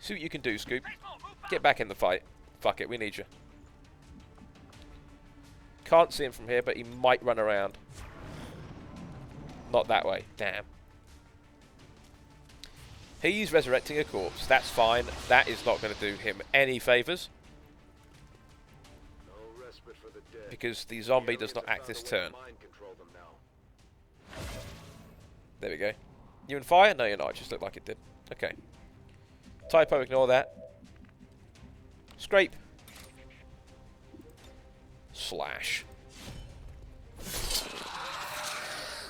See what you can do, Scoop. Get back in the fight. Fuck it, we need you. Can't see him from here, but he might run around. Not that way. Damn. He's resurrecting a corpse. That's fine. That is not going to do him any favours. Because the zombie does not act this turn. There we go. You in fire? No, you're not. It just looked like it did. Okay. Typo, ignore that. Scrape. Slash.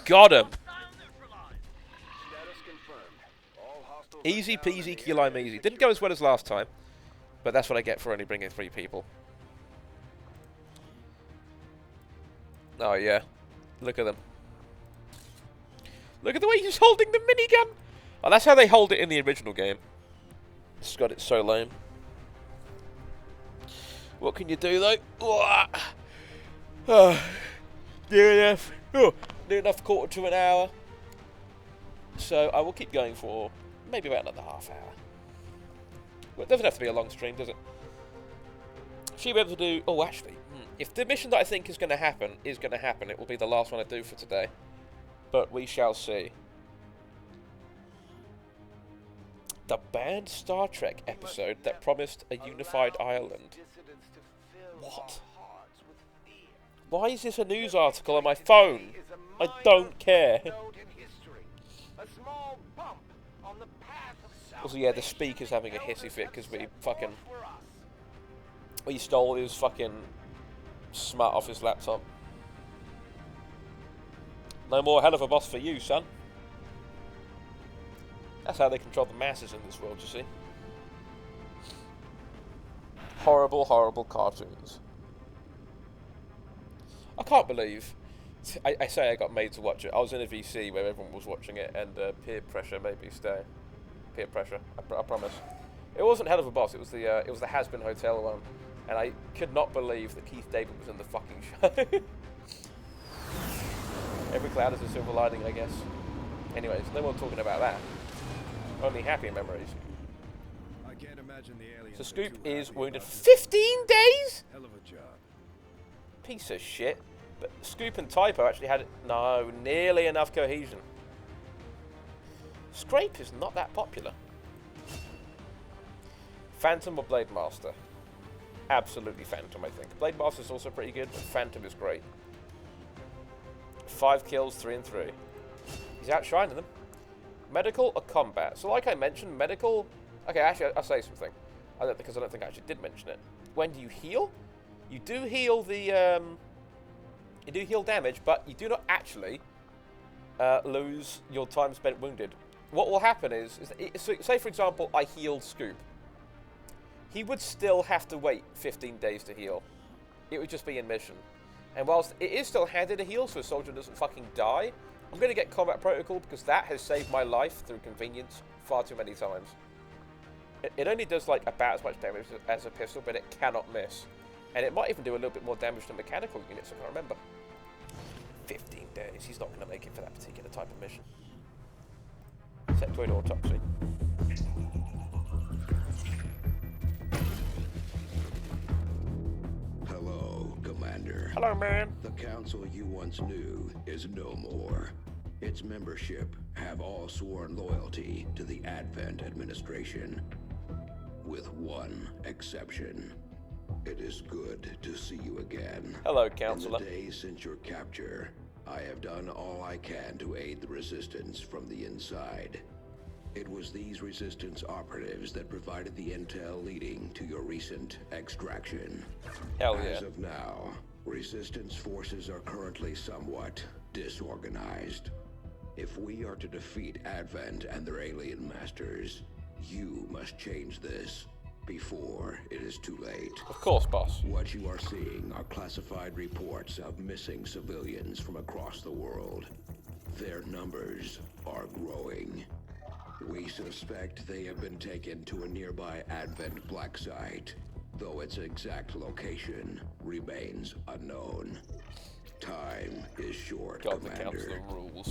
Got him. Easy peasy, key lime easy. Didn't go as well as last time, but that's what I get for only bringing 3 people. Oh yeah, look at them. Look at the way he's holding the minigun. Oh, that's how they hold it in the original game. It's got it so lame. What can you do though? Oh, near enough. Oh, near enough quarter to an hour. So I will keep going for maybe about another half hour. Well, it doesn't have to be a long stream, does it? Should be able to do... Oh, actually, if the mission that I think is going to happen, it will be the last one I do for today. But we shall see. The banned Star Trek episode that promised a unified Ireland. What? Why is this a news article on my phone? I don't care. Also, yeah, the speaker's having a hissy fit because we stole his fucking smart off his laptop. No more hell of a boss for you, son. That's how they control the masses in this world, you see. Horrible, horrible cartoons. I can't believe... I say I got made to watch it. I was in a VC where everyone was watching it, and peer pressure made me stay. Peer pressure, I promise. It wasn't Hell of a Boss. It was the Has Been Hotel one, and I could not believe that Keith David was in the fucking show. Every cloud is a silver lining, I guess. Anyways, no more talking about that. Only happy memories. I can't imagine the aliens. So Scoop is wounded. 15 days? Hell of a job. Piece of shit. But Scoop and Typo actually had nearly enough cohesion. Scrape is not that popular. Phantom or Blade Master? Absolutely Phantom, I think. Blade Master's also pretty good, but Phantom is great. 5 kills, 3 and 3. He's outshining them. Medical or combat? So like I mentioned, medical... Okay, actually, I'll say something. Because I don't think I actually did mention it. When do you heal? You do heal the... you do heal damage, but you do not actually lose your time spent wounded. What will happen is so say for example, I healed Scoop. He would still have to wait 15 days to heal. It would just be in mission. And whilst it is still handy to heal so a soldier doesn't fucking die, I'm going to get combat protocol because that has saved my life through convenience far too many times. It only does like about as much damage as a pistol, but it cannot miss. And it might even do a little bit more damage than mechanical units, I can't remember. 15 days, he's not going to make it for that particular type of mission. Sectoid autopsy. Hello, Commander. Hello, man. The council you once knew is no more. Its membership have all sworn loyalty to the Advent administration, with one exception. It is good to see you again. Hello, Counselor. In the days since your capture, I have done all I can to aid the Resistance from the inside. It was these Resistance operatives that provided the intel leading to your recent extraction. Hell yeah. As of now, Resistance forces are currently somewhat disorganized. If we are to defeat Advent and their alien masters, you must change this before it is too late. Of course, boss. What you are seeing are classified reports of missing civilians from across the world. Their numbers are growing. We suspect they have been taken to a nearby Advent black site, though its exact location remains unknown. Time is short, Commander.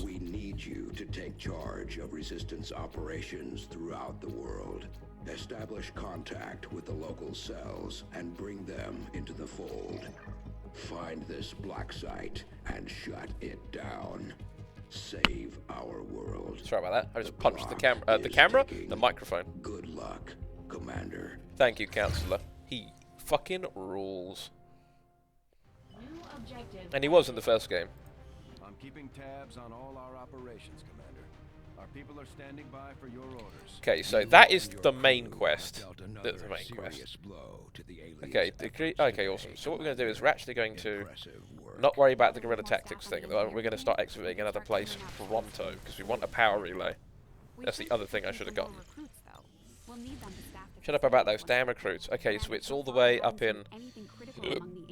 We need you to take charge of Resistance operations throughout the world. Establish contact with the local cells and bring them into the fold. Find this black site and shut it down. Save our world. Sorry about that. I just punched the microphone. Good luck, Commander. Thank you, Counselor. He fucking rules. And he was in the first game. I'm keeping tabs on all our operations, Commander. Our people are standing by for your orders. Okay, so that is the main quest. The main quest. Okay, okay, awesome. So what we're going to do is we're actually going to not worry about the guerrilla tactics thing. We're going to start executing another place, Toronto, because we want a power relay. That's the other thing I should have gotten. Shut up about those damn recruits. Okay, so it's all the way up in...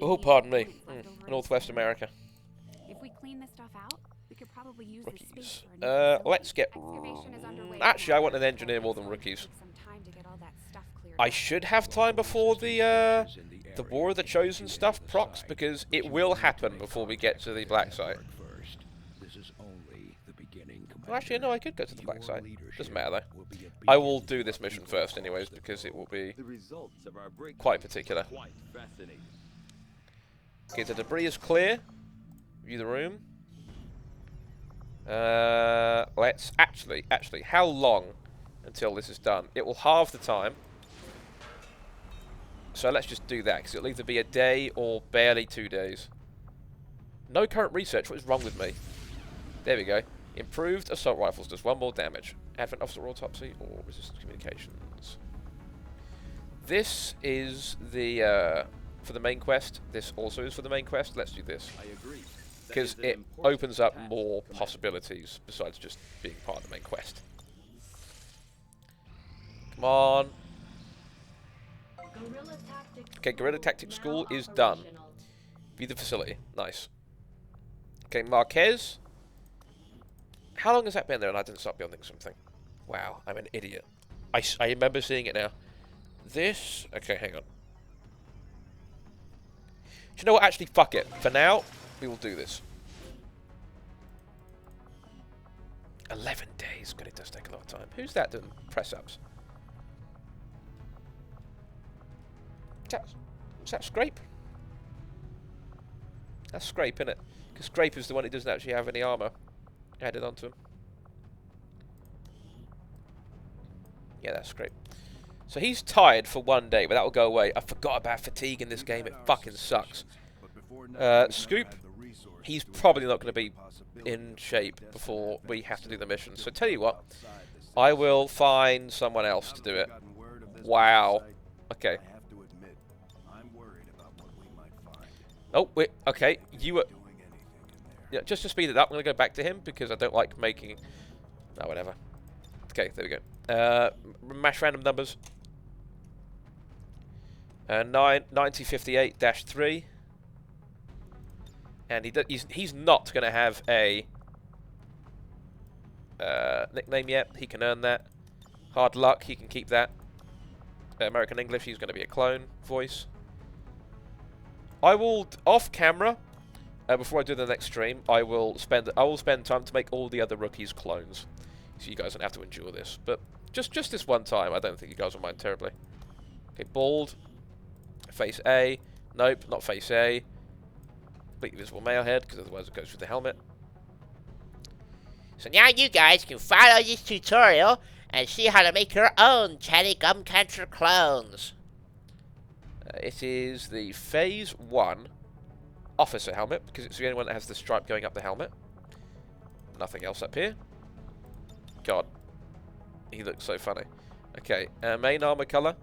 oh, pardon me. Northwest America. If we clean this stuff out, we could probably use Rookies. this space for a new Let's get... Actually, I want an engineer more than rookies. I should have time before the War of the Chosen stuff procs, because it will happen before we get to the black site. Well, actually, no, I could go to the black site. Doesn't matter, though. I will do this mission first, anyways, because it will be quite particular. Okay, the debris is clear. View the room. Let's actually, how long until this is done? It will halve the time. So let's just do that, because it'll either be a day or barely 2 days. No current research. What is wrong with me? There we go. Improved assault rifles does 1 more damage. Advent officer autopsy or resistance communications. This is the for the main quest. This also is for the main quest. Let's do this. I agree. Because it opens up more possibilities besides just being part of the main quest. Come on. Okay, Guerrilla Tactics School is done. View the facility. Nice. Okay, Marquez. How long has that been there and I didn't start building something? Wow, I'm an idiot. I remember seeing it now. This... Okay, hang on. Do you know what? Actually, fuck it. For now, we will do this. 11 days. God, it does take a lot of time. Who's that doing press-ups? Is that Scrape? That's Scrape, isn't it? Because Scrape is the one who doesn't actually have any armor added onto him. Yeah, that's Scrape. So he's tired for 1 day, but that will go away. I forgot about fatigue in this game. It fucking sucks. Scoop, he's probably not going to be in shape before we have to do the mission. So tell you what, I will find someone else to do it. Wow. Okay. Oh, wait. Okay. You were... Yeah, just to speed it up, I'm going to go back to him because I don't like making... Oh, whatever. Okay, there we go. Mash random numbers. 9058-3. And he's not going to have a nickname yet. He can earn that. Hard luck, he can keep that. American English, he's going to be a clone voice. I will, off camera, before I do the next stream, I will spend time to make all the other rookies clones, so you guys don't have to endure this. But just this one time, I don't think you guys will mind terribly. Okay, bald, face A. Nope, not face A. Completely visible male head, because otherwise it goes through the helmet. So now you guys can follow this tutorial and see how to make your own Chatty Gum Catcher clones. It is the Phase 1 officer helmet, because it's the only one that has the stripe going up the helmet. Nothing else up here. God, he looks so funny. Okay, main armor color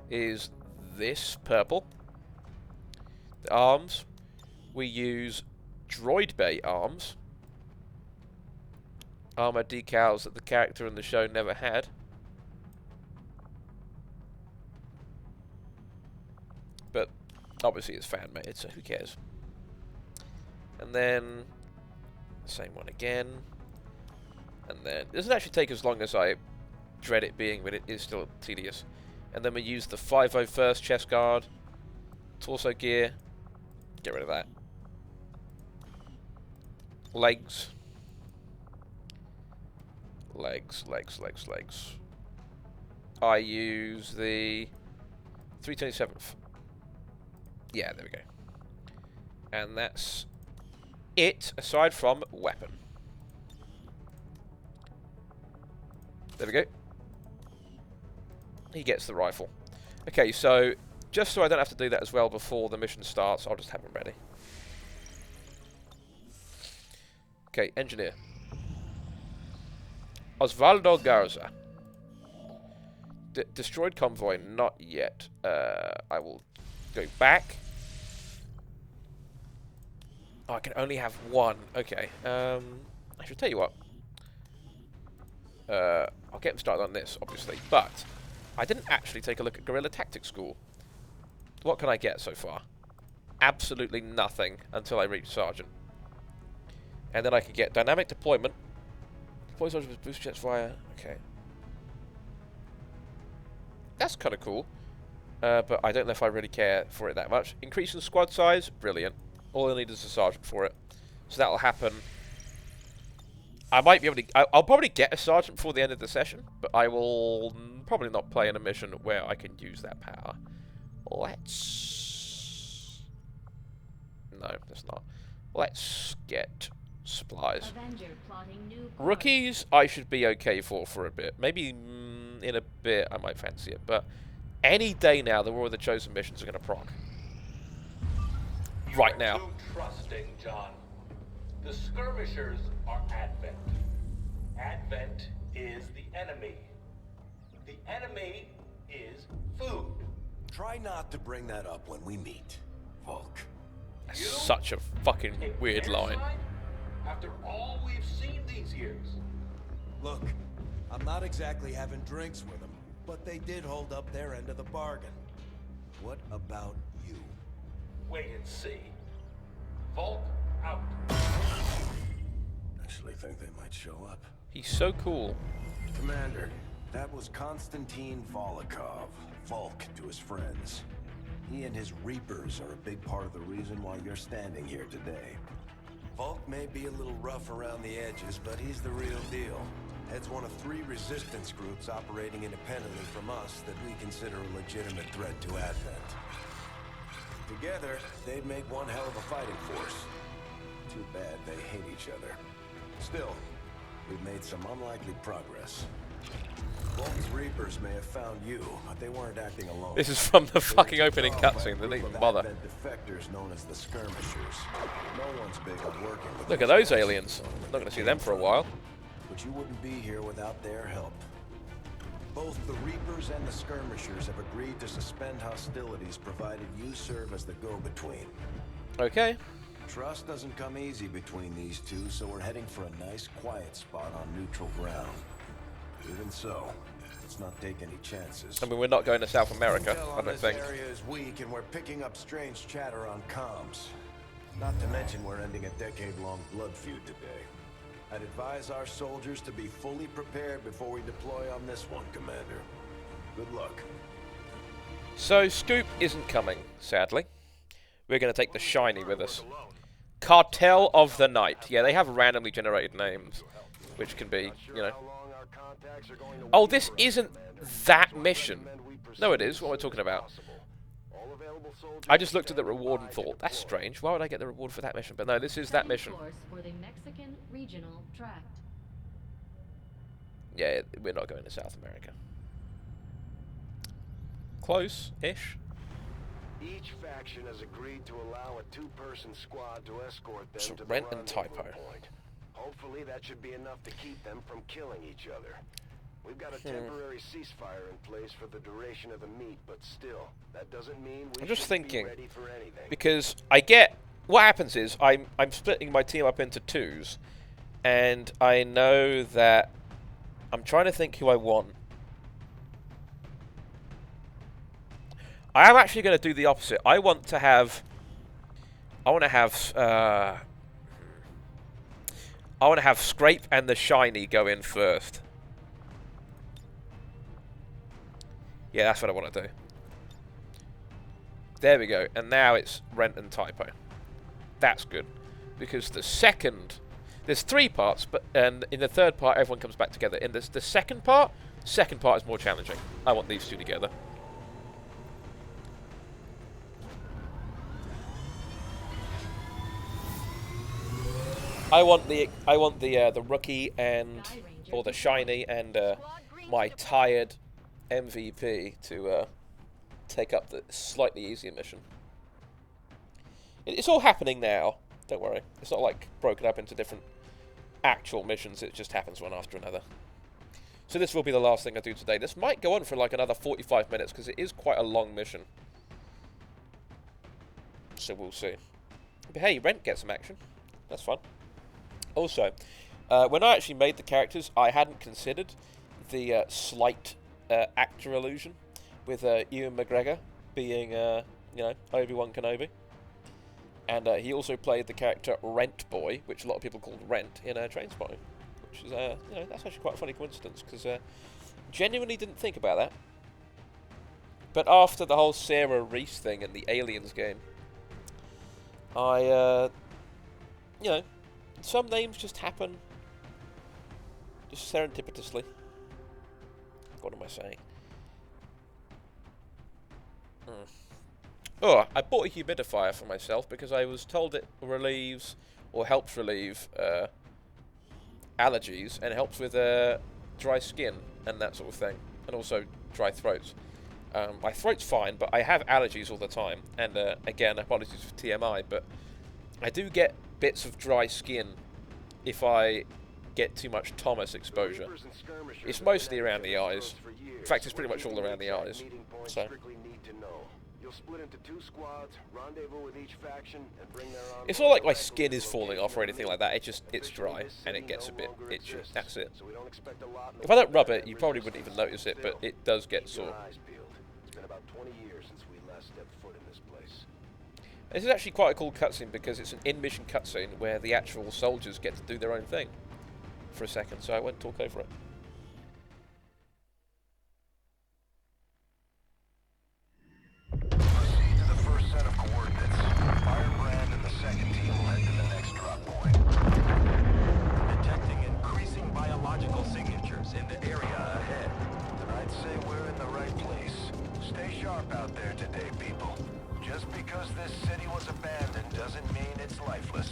is this purple. The arms, we use Droid Bay arms. Armor decals that the character in the show never had. But obviously it's fan made, so who cares? And then same one again. And then it doesn't actually take as long as I dread it being, but it is still tedious. And then we use the 501st chest guard, torso gear. Get rid of that. Legs. Legs. I use the 327th. Yeah, there we go. And that's it, aside from weapon. There we go. He gets the rifle. Okay, so just so I don't have to do that as well before the mission starts, I'll just have him ready. Okay, engineer. Osvaldo Garza. Destroyed convoy, not yet. I will go back. Oh, I can only have one. Okay. I should tell you what. I'll get him started on this, obviously, but I didn't actually take a look at Guerrilla Tactics School. What can I get so far? Absolutely nothing until I reach Sergeant. And then I can get Dynamic Deployment. Deploy soldiers with boost jets via... Okay. That's kind of cool. But I don't know if I really care for it that much. Increase in squad size? Brilliant. All I need is a Sergeant for it. So that'll happen... I might be able to... I'll probably get a Sergeant before the end of the session, but I will probably not play in a mission where I can use that power. Let's... No, that's not. Let's get supplies. Rookies, I should be okay for a bit. Maybe in a bit I might fancy it, but any day now, the War of the Chosen missions are going to proc. Right now. Too trusting, John. The skirmishers are Advent. Advent is the enemy. The enemy is food. Try not to bring that up when we meet, Volk. That's such a fucking weird line. After all we've seen these years. Look, I'm not exactly having drinks with them, but they did hold up their end of the bargain. What about you? Wait and see. Volk out. Actually think they might show up. He's so cool. Commander, that was Konstantin Volokov, Volk to his friends. He and his Reapers are a big part of the reason why you're standing here today. Volk may be a little rough around the edges, but he's the real deal. Heads one of 3 resistance groups operating independently from us that we consider a legitimate threat to Advent. Together, they'd make one hell of a fighting force. Too bad they hate each other. Still, we've made some unlikely progress. Volk's Reapers may have found you, but they weren't acting alone. This is from the fucking opening cutscene. They didn't even bother. Defectors known as the skirmishers. No one's big on working with Look at those aliens. Not going to see them for a while. But you wouldn't be here without their help. Both the Reapers and the skirmishers have agreed to suspend hostilities provided you serve as the go-between. Okay. Trust doesn't come easy between these two, so we're heading for a nice quiet spot on neutral ground. Even so, let's not take any chances. I mean, we're not going to South America, I don't think. This area is weak, and we're picking up strange chatter on comms. Not to mention we're ending a decade-long blood feud today. I'd advise our soldiers to be fully prepared before we deploy on this one, Commander. Good luck. So, Scoop isn't coming, sadly. We're going to take the Shiny with us. Cartel of the Night. Yeah, they have randomly generated names, which can be, you know. Oh, this isn't that mission. No, it is. What am I talking about? I just looked at the reward and thought, that's strange. Why would I get the reward for that mission? But no, this is that mission. For the Mexican Regional Tract. Yeah, we're not going to South America. Close-ish. Each faction has agreed to allow a two-person squad to escort them to the Rent and Typo. point. Hopefully that should be enough to keep them from killing each other. We've got a temporary ceasefire in place for the duration of the meet, but still, that doesn't mean we I'm just shouldn't thinking, be ready for anything. because I get what happens is I'm splitting my team up into twos, and I know that I'm trying to think who I want. I am actually going to do the opposite. I want to have Scrape and the Shiny go in first. Yeah, that's what I want to do. There we go. And now it's Rent and Typo. That's good. Because the second... There's 3 parts, and in the third part, everyone comes back together. In the second part is more challenging. I want these two together. I want the rookie or the Shiny and my tired MVP to take up the slightly easier mission. It's all happening now. Don't worry. It's not like broken up into different actual missions. It just happens one after another. So this will be the last thing I do today. This might go on for like another 45 minutes because it is quite a long mission. So we'll see. But hey, Rent gets some action. That's fun. Also, when I actually made the characters, I hadn't considered the slight actor illusion with Ewan McGregor being, you know, Obi-Wan Kenobi. And he also played the character Rent Boy, which a lot of people called Rent in Trainspotting. Which is, you know, that's actually quite a funny coincidence, because genuinely didn't think about that. But after the whole Sarah Reese thing in the Aliens game, I, you know, some names just happen just serendipitously. What am I saying? Oh, I bought a humidifier for myself because I was told it relieves or helps relieve allergies and helps with dry skin and that sort of thing, and also dry throats. My throat's fine, but I have allergies all the time, and again, apologies for TMI, but I do get bits of dry skin if I get too much Thomas exposure. It's mostly around the eyes. In fact, it's pretty much all around the eyes. So You'll split into 2 squads, rendezvous with each faction, and bring their arms. It's not like my skin is falling off or anything like that. It's dry and it gets a bit itchy. That's it. If I don't rub it, you probably wouldn't even notice it, but it does get sore. It's been about 20 years since we last stepped foot in this place. This is actually quite a cool cutscene because it's an in-mission cutscene where the actual soldiers get to do their own thing for a second, so I won't talk over it. Proceed to the first set of coordinates. Firebrand and the second team will head to the next drop point. Detecting increasing biological signatures in the area ahead. I'd say we're in the right place. Stay sharp out there today, people. Just because this city was abandoned doesn't mean it's lifeless.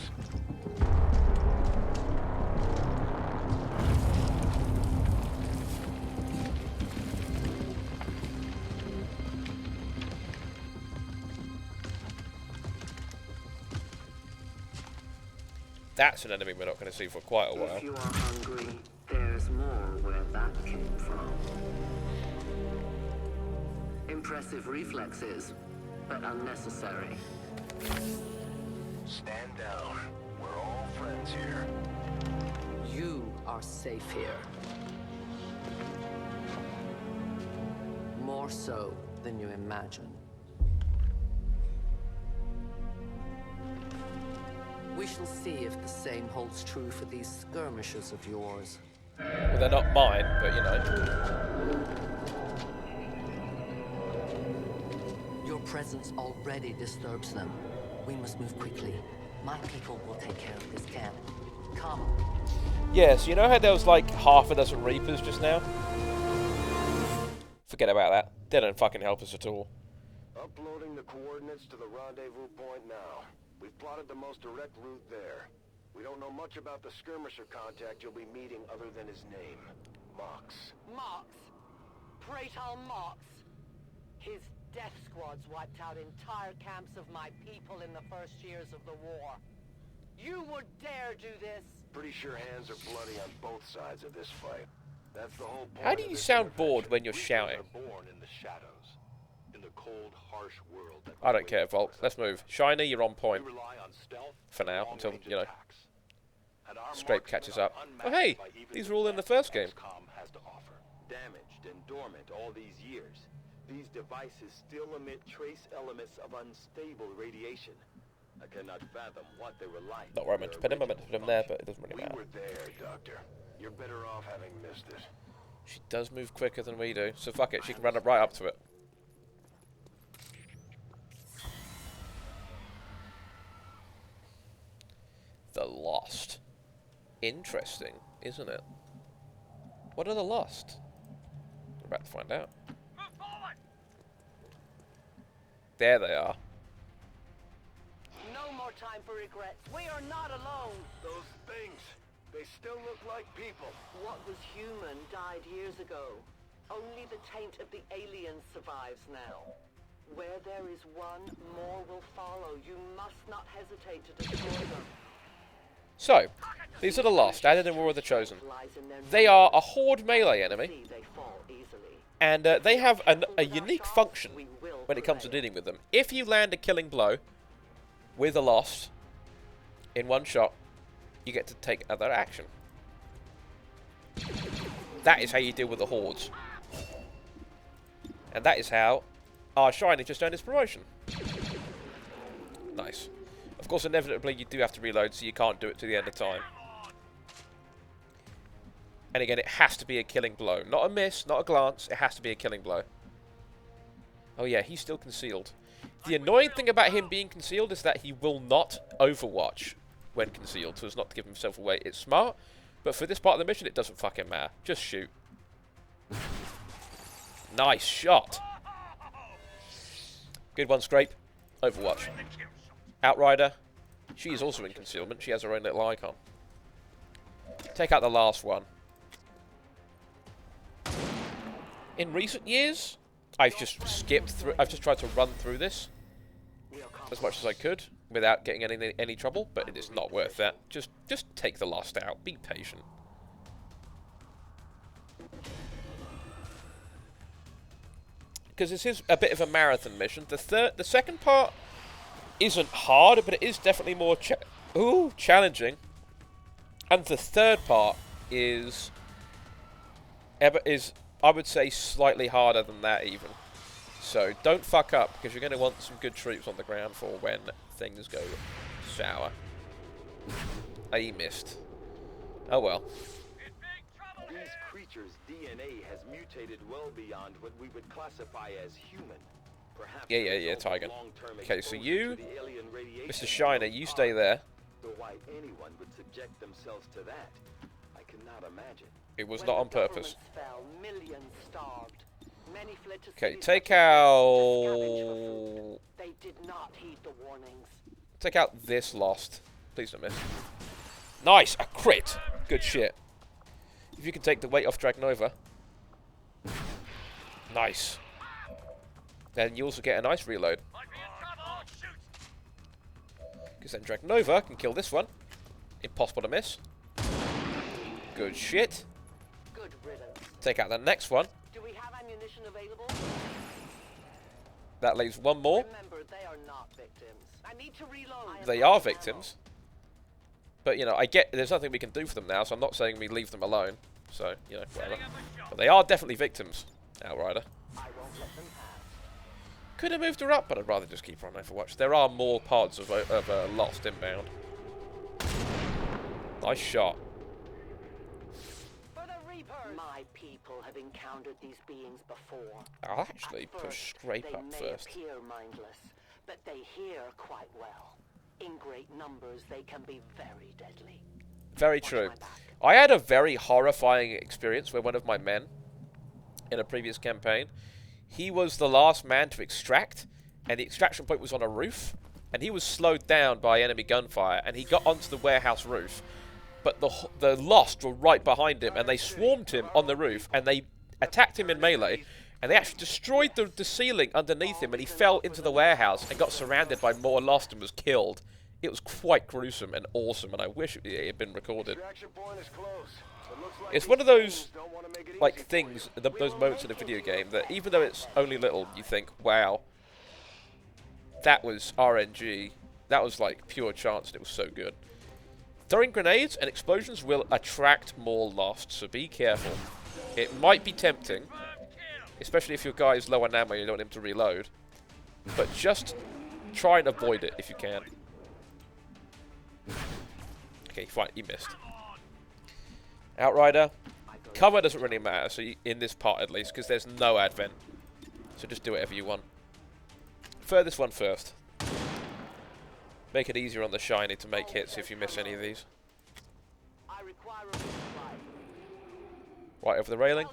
That's an enemy we're not going to see for quite a while. If you are hungry, there's more where that came from. Impressive reflexes, but unnecessary. Stand down. We're all friends here. You are safe here. More so than you imagine. We shall see if the same holds true for these skirmishes of yours. Well, they're not mine, but you know. Your presence already disturbs them. We must move quickly. My people will take care of this camp. Come. Yes, you know how there was like half a dozen Reapers just now? Forget about that. They don't fucking help us at all. Uploading the coordinates to the rendezvous point now. We've plotted the most direct route there. We don't know much about the skirmisher contact you'll be meeting other than his name. Mox. Mox. Praetor Mox. His death squads wiped out entire camps of my people in the first years of the war. You would dare do this? Pretty sure hands are bloody on both sides of this fight. That's the whole point. How do you sound bored when you're shouting? Born in the shadows, in the cold, harsh world. I don't care, Volk. Let's move. Shiny, you're on point. For now, until, you know, Scrape catches up. Oh, hey! These were all in the first game. XCOM has to offer. Damaged and dormant all these years, these devices still emit trace elements of unstable radiation. I cannot fathom what they were like. Not where I meant to put him. I meant to put him there, but it doesn't really matter. We were there, Doctor. You're better off having missed it. She does move quicker than we do, so fuck it. She can run right up to it. The Lost. Interesting, isn't it? What are the Lost? We're about to find out. There they are. No more time for regrets. We are not alone. Those things, they still look like people. What was human died years ago. Only the taint of the aliens survives now. Where there is one, more will follow. You must not hesitate to destroy them. So, these are the Lost, added in War of the Chosen. They are a horde melee enemy, and they have a unique function when it comes to dealing with them. If you land a killing blow with a Lost in one shot, you get to take other action. That is how you deal with the hordes. And that is how our Shiny just earned his promotion. Nice. Of course, inevitably, you do have to reload, so you can't do it to the end of time. And again, it has to be a killing blow. Not a miss, not a glance. It has to be a killing blow. Oh yeah, he's still concealed. The annoying thing about him being concealed is that he will not overwatch when concealed, so as not to give himself away. It's smart, but for this part of the mission, it doesn't fucking matter. Just shoot. Nice shot. Good one, Scrape. Overwatch. Outrider. She is also in concealment. She has her own little icon. Take out the last one. In recent years, I've just skipped through. I've just tried to run through this as much as I could without getting any trouble, but it is not worth that. Just take the Lost out. Be patient. Because this is a bit of a marathon mission. The second part isn't hard, but it is definitely more challenging. And the third part is I would say slightly harder than that even. So don't fuck up, because you're going to want some good troops on the ground for when things go sour. He missed. Oh well. These creatures' DNA has mutated well beyond what we would classify as human. Perhaps Yeah, Tiger. Okay, so you, Mr. Shiner, you stay there. Though why anyone would subject themselves to that, I cannot imagine. It was not on purpose. Fell, millions starved. Many fled to Okay, cities take like out... They did not heed the warnings. Take out this Lost. Please don't miss. Nice! A crit! Good shit. If you can take the weight off Dragnova. Nice. Then you also get a nice reload. Because then Dragnova can kill this one. Impossible to miss. Good shit. Good riddance. Take out the next one. Do we have ammunition available? That leaves one more. Remember, they are not victims. I need to reload. They are victims. But, you know, I get there's nothing we can do for them now, so I'm not saying we leave them alone. So, you know, whatever. But they are definitely victims, Outrider. Could have moved her up, but I'd rather just keep her on Overwatch. There are more parts of Lost inbound. Nice shot. My people have encountered these beings before. I'll actually push Scrape up They first. may appear mindless, but they hear quite well. In great numbers, they can be very deadly. Very true. I had a very horrifying experience where one of my men in a previous campaign, he was the last man to extract, and the extraction point was on a roof, and he was slowed down by enemy gunfire, and he got onto the warehouse roof, but the Lost were right behind him, and they swarmed him on the roof, and they attacked him in melee, and they actually destroyed the ceiling underneath him, and he fell into the warehouse and got surrounded by more Lost and was killed. It was quite gruesome and awesome, and I wish it had been recorded. It's one of those like things, those moments in a video game that even though it's only little, you think, wow, that was RNG. That was like pure chance, and it was so good. Throwing grenades and explosions will attract more Lost, so be careful. It might be tempting, especially if your guy is low on ammo and you don't want him to reload, but just try and avoid it if you can. Okay, fine, you missed. Outrider, cover doesn't really matter, so in this part at least, because there's no advent. So just do whatever you want. Furthest one first. Make it easier on the shiny to make hits if you miss any of these. Right over the railing.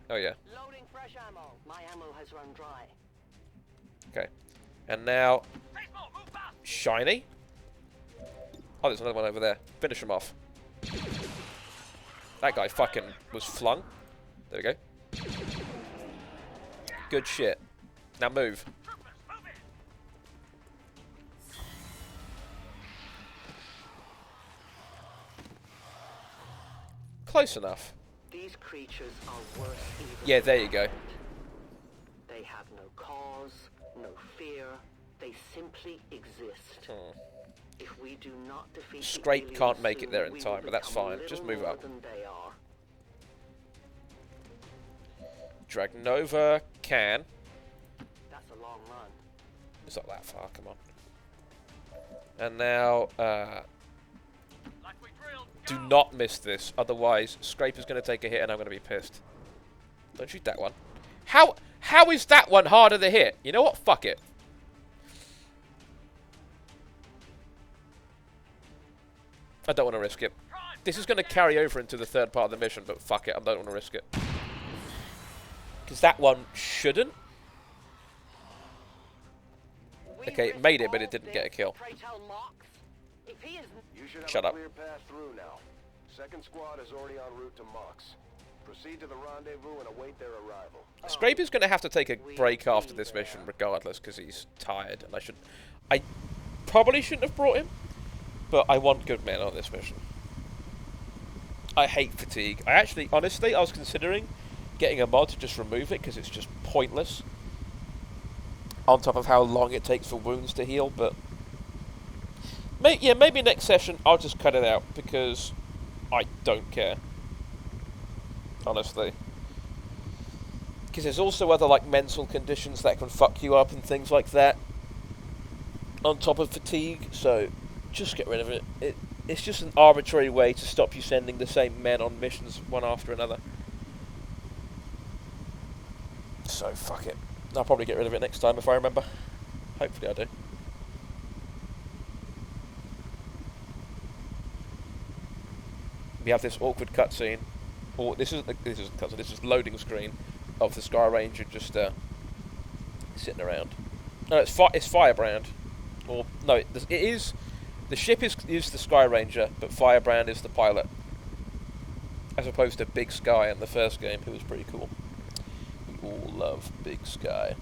Oh yeah. Loading fresh ammo. My ammo has run dry. Okay. And now shiny. Oh, there's another one over there. Finish him off. That guy fucking was flung. There we go. Good shit. Now move. Close enough. These creatures are worse even. Yeah, there you go. They have no cause, no fear. They simply exist. If we do not defeat Scrape can't make it there in time, but that's fine. Just move up. Dragnova can. That's a long run. It's not that far, come on. And now, do not miss this, otherwise Scraper's going to take a hit and I'm going to be pissed. Don't shoot that one. How is that one harder to hit? You know what? Fuck it. I don't want to risk it. This is going to carry over into the third part of the mission, but fuck it, I don't want to risk it. Because that one shouldn't. Okay, it made it, but it didn't get a kill. Shut up. Second squad is already en route to Mox. Proceed to the rendezvous and await their arrival. Scrape is going to have to take a break after this mission, regardless, because he's tired, and I probably shouldn't have brought him, but I want good men on this mission. I hate fatigue. Honestly, I was considering getting a mod to just remove it, because it's just pointless. On top of how long it takes for wounds to heal, but maybe next session I'll just cut it out, because I don't care. Honestly. Because there's also other, like, mental conditions that can fuck you up and things like that. On top of fatigue, so just get rid of it. It's just an arbitrary way to stop you sending the same men on missions one after another. So, fuck it. I'll probably get rid of it next time if I remember. Hopefully I do. We have this awkward cutscene. Or this isn't cutscene. This is loading screen of the Sky Ranger just sitting around. No, it's Firebrand. Or no, it is. The ship is the Sky Ranger, but Firebrand is the pilot, as opposed to Big Sky in the first game, who was pretty cool. We all love Big Sky.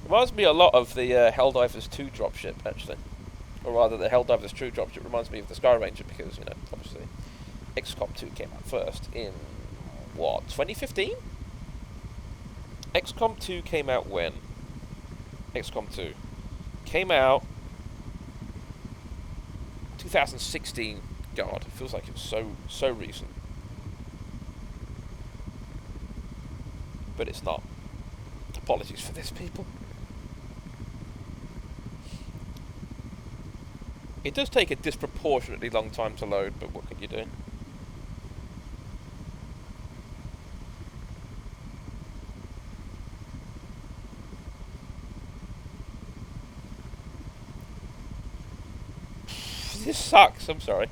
Reminds me a lot of the Helldivers 2 dropship, actually. Or rather, the Helldivers 2 dropship reminds me of the Sky Ranger because, you know, obviously, XCOM 2 came out first in, what, 2015? XCOM 2 came out when? XCOM 2 came out 2016. God, it feels like it was so recent. But it's not. Apologies for this, people. It does take a disproportionately long time to load, but what can you do? This sucks, I'm sorry.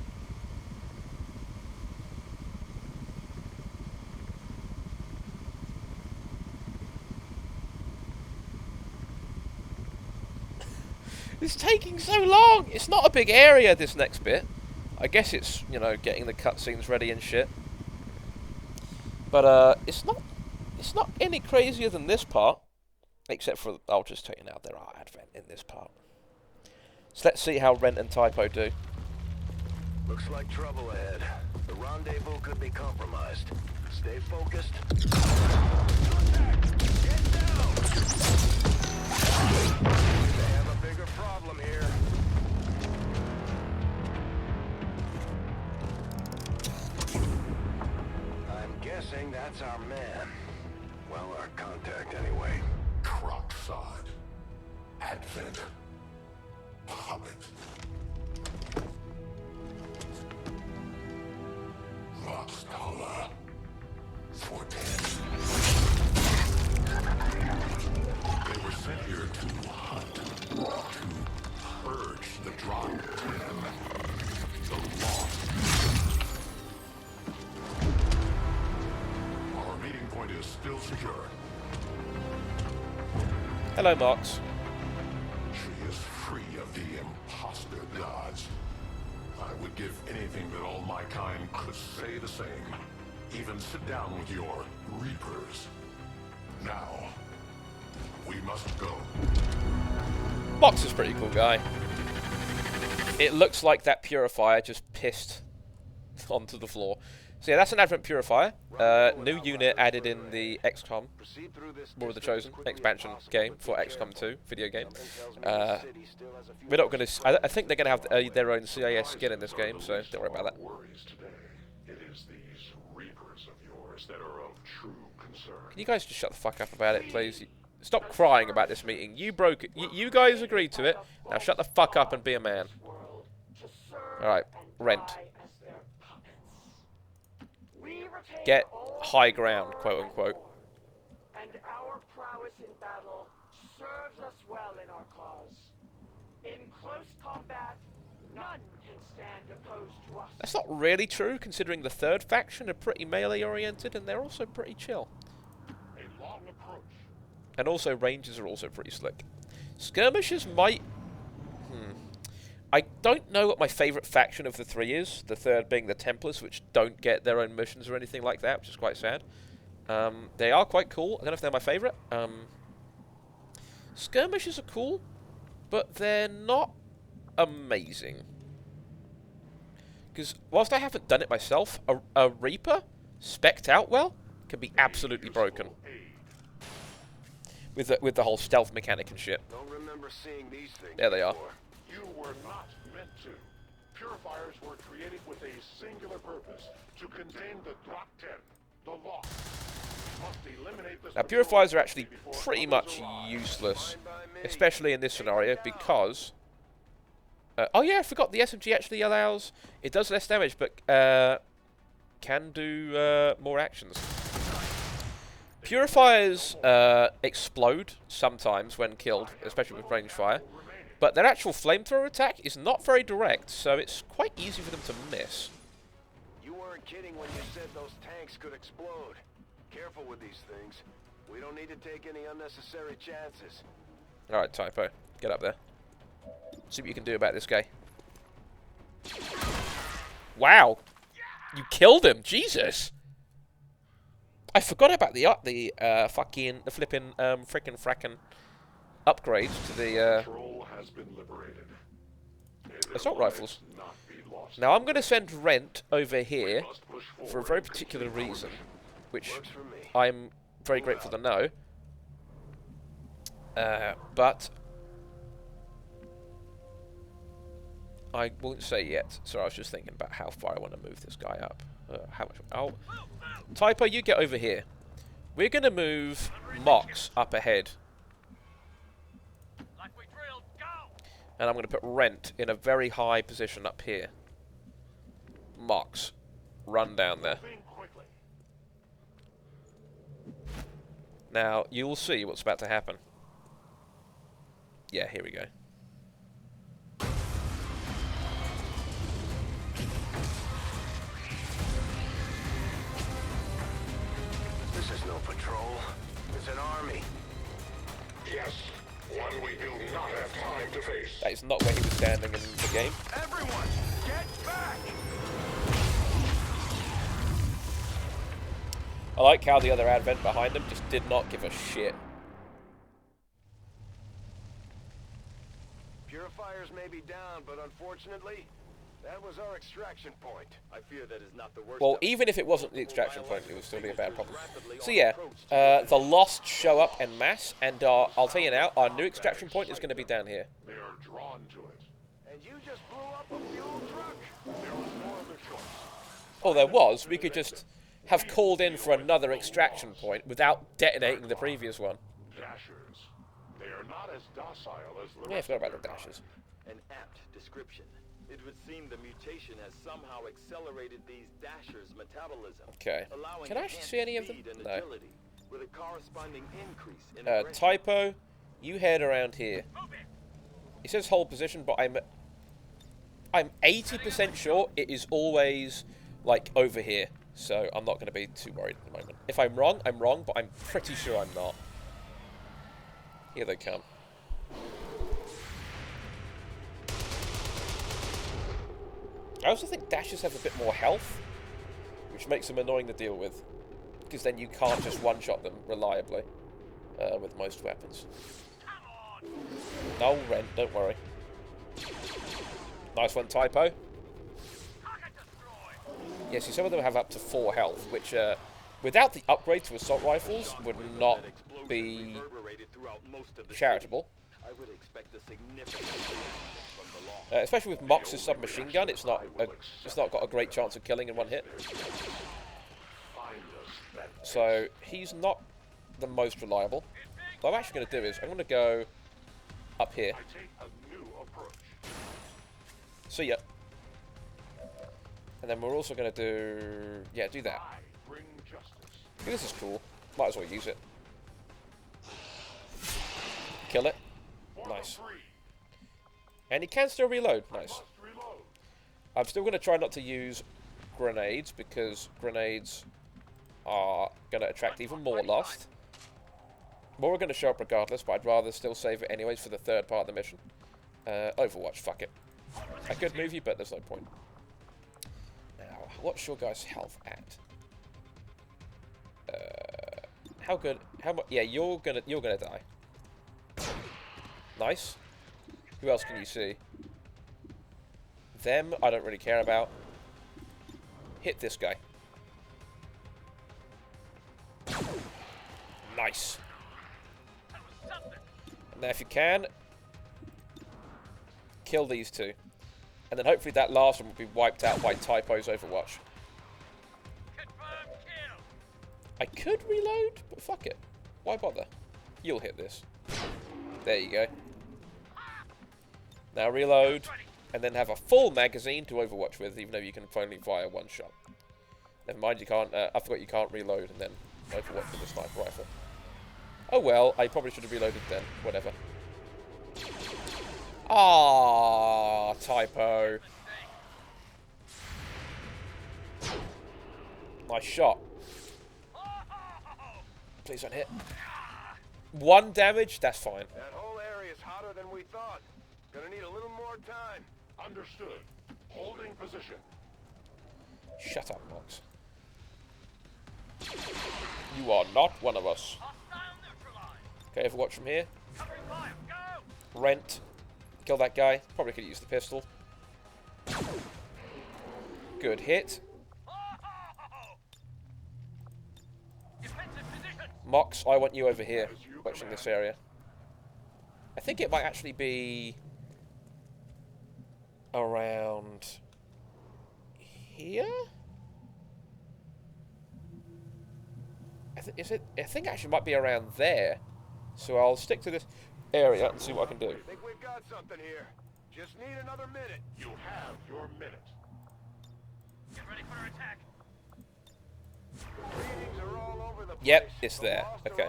It's taking so long! It's not a big area, this next bit. I guess it's, you know, getting the cutscenes ready and shit. But, it's not any crazier than this part. Except for, I'll just tell you now, there are Advent in this part. So let's see how Rent and Typo do. Looks like trouble ahead. The rendezvous could be compromised. Stay focused. Get down! They have a bigger problem here. I'm guessing that's our man. Well, our contact anyway. Crocksod. Advent. Puppet. Rockstaller. Fortin. They were sent here to hunt. To purge the drop 10. The lost. Our meeting point is still secure. Hello, Marks. She is free of the imposter gods. I would give anything that all my kind could say the same. Even sit down with your Reapers. Now, we must go. Box is a pretty cool guy. It looks like that purifier just pissed onto the floor. So yeah, that's an Advent purifier. New unit added in the XCOM, War of the Chosen expansion game for XCOM 2 video game. We're not going to. I think they're going to have their own CIS skin in this game, so don't worry about that. It is these Reapers of yours that are of true concern. Can you guys just shut the fuck up about it, please? Stop crying about this meeting. You broke it. You guys agreed to it. Now shut the fuck up and be a man. Alright, Rent. Get high ground, quote unquote. And our prowess in battle serves us well in our cause. In close combat, none can stand opposed to us. That's not really true, considering the third faction are pretty melee-oriented, and they're also pretty chill. A long approach. And also, Rangers are also pretty slick. Skirmishers might... I don't know what my favourite faction of the three is, the third being the Templars, which don't get their own missions or anything like that, which is quite sad. They are quite cool. I don't know if they're my favourite. Skirmishers are cool, but they're not amazing. Because whilst I haven't done it myself, a Reaper, spec'd out well, can be absolutely broken. With the whole stealth mechanic and shit. Don't remember seeing these things there they are. before. You were not meant to. Purifiers were created with a singular purpose, to contain the Drop 10, the lost. Must eliminate this. Now, purifiers are actually pretty much useless, especially in this scenario, because... oh yeah, I forgot the SMG actually allows... It does less damage, but can do more actions. Purifiers explode sometimes when killed, especially with range fire. But their actual flamethrower attack is not very direct, so it's quite easy for them to miss. You weren't kidding when you said those tanks could explode. Careful with these things. We don't need to take any unnecessary chances. Alright, Typo. Get up there. See what you can do about this guy. Wow! You killed him! Jesus! I forgot about the flipping frickin' upgrades to the Control has been liberated. assault rifles. Now I'm going to send Rent over here for a very particular reason, which I'm very grateful to know. But I won't say yet. So I was just thinking about how far I want to move this guy up. How much? Oh, Typo, you get over here. We're going to move Mox up ahead. And I'm going to put Rent in a very high position up here. Mox, run down there. Now, you'll see what's about to happen. Yeah, here we go. This is no patrol. It's an army. Yes, one we do not have time to face. That is not where he was standing in the game. Everyone, get back! I like how the other Advent behind him just did not give a shit. Purifiers may be down, but unfortunately, that was our extraction point. I fear that is not the worst. Well, even if it wasn't the extraction point, it would still be a bad problem. So yeah, the Lost show up en masse, and I'll tell you now, our new extraction point is going to be down here. They are drawn to it. And you just blew up a fuel truck. There was no other choice. Oh, there was. We could just have called in for another extraction point without detonating the previous one. Dashers. They are not as docile as the Yeah, I forgot about the Dashers. An apt description. It would seem the mutation has somehow accelerated these Dashers' metabolism. Okay. Can I actually see any of them? No. With a corresponding increase in Typo, you head around here. It says hold position, but I'm 80% sure it is always like over here. So I'm not going to be too worried at the moment. If I'm wrong, I'm wrong, but I'm pretty sure I'm not. Here they come. I also think Dashers have a bit more health, which makes them annoying to deal with. Because then you can't just one-shot them reliably with most weapons. No, Rent, don't worry. Nice one, Typo. Yeah, see, some of them have up to 4 health, which, without the upgrade to assault rifles, would not be charitable. Especially with Mox's submachine gun, it's not got a great chance of killing in one hit. So he's not the most reliable. What I'm actually going to do is I'm going to go up here. See ya. And then we're also going to do that. This is cool. Might as well use it. Kill it. Nice. And he can still reload. Nice. I'm still going to try not to use grenades, because grenades are going to attract even more Lost. More are going to show up regardless, but I'd rather still save it anyways for the third part of the mission. Overwatch, fuck it. I could move you, but there's no point. Now, what's your guys' health at? How good? How much? Yeah, you're gonna die. Nice. Who else can you see? Them, I don't really care about. Hit this guy. Nice. And now if you can, kill these two. And then hopefully that last one will be wiped out by Typo's Overwatch. I could reload, but fuck it. Why bother? You'll hit this. There you go. Now reload, and then have a full magazine to Overwatch with, even though you can only fire one shot. Never mind, you can't. I forgot you can't reload and then Overwatch with a sniper rifle. Oh well, I probably should have reloaded then. Whatever. Ah, Typo. Nice shot. Please don't hit. 1 damage, that's fine. That whole area is hotter than we thought. Gonna need a little more time. Understood. Holding position. Shut up, Mox. You are not one of us. Okay, Overwatch from here. Rent. Kill that guy. Probably could use the pistol. Good hit. Mox, I want you over here, watching this area. I think it might actually be around here? I think actually might be around there. So I'll stick to this area and see what I can do. I think we've got something here. Just need another minute. You have your minute. Get ready for our attack. Readings are all over the place. Yep, it's there. Okay.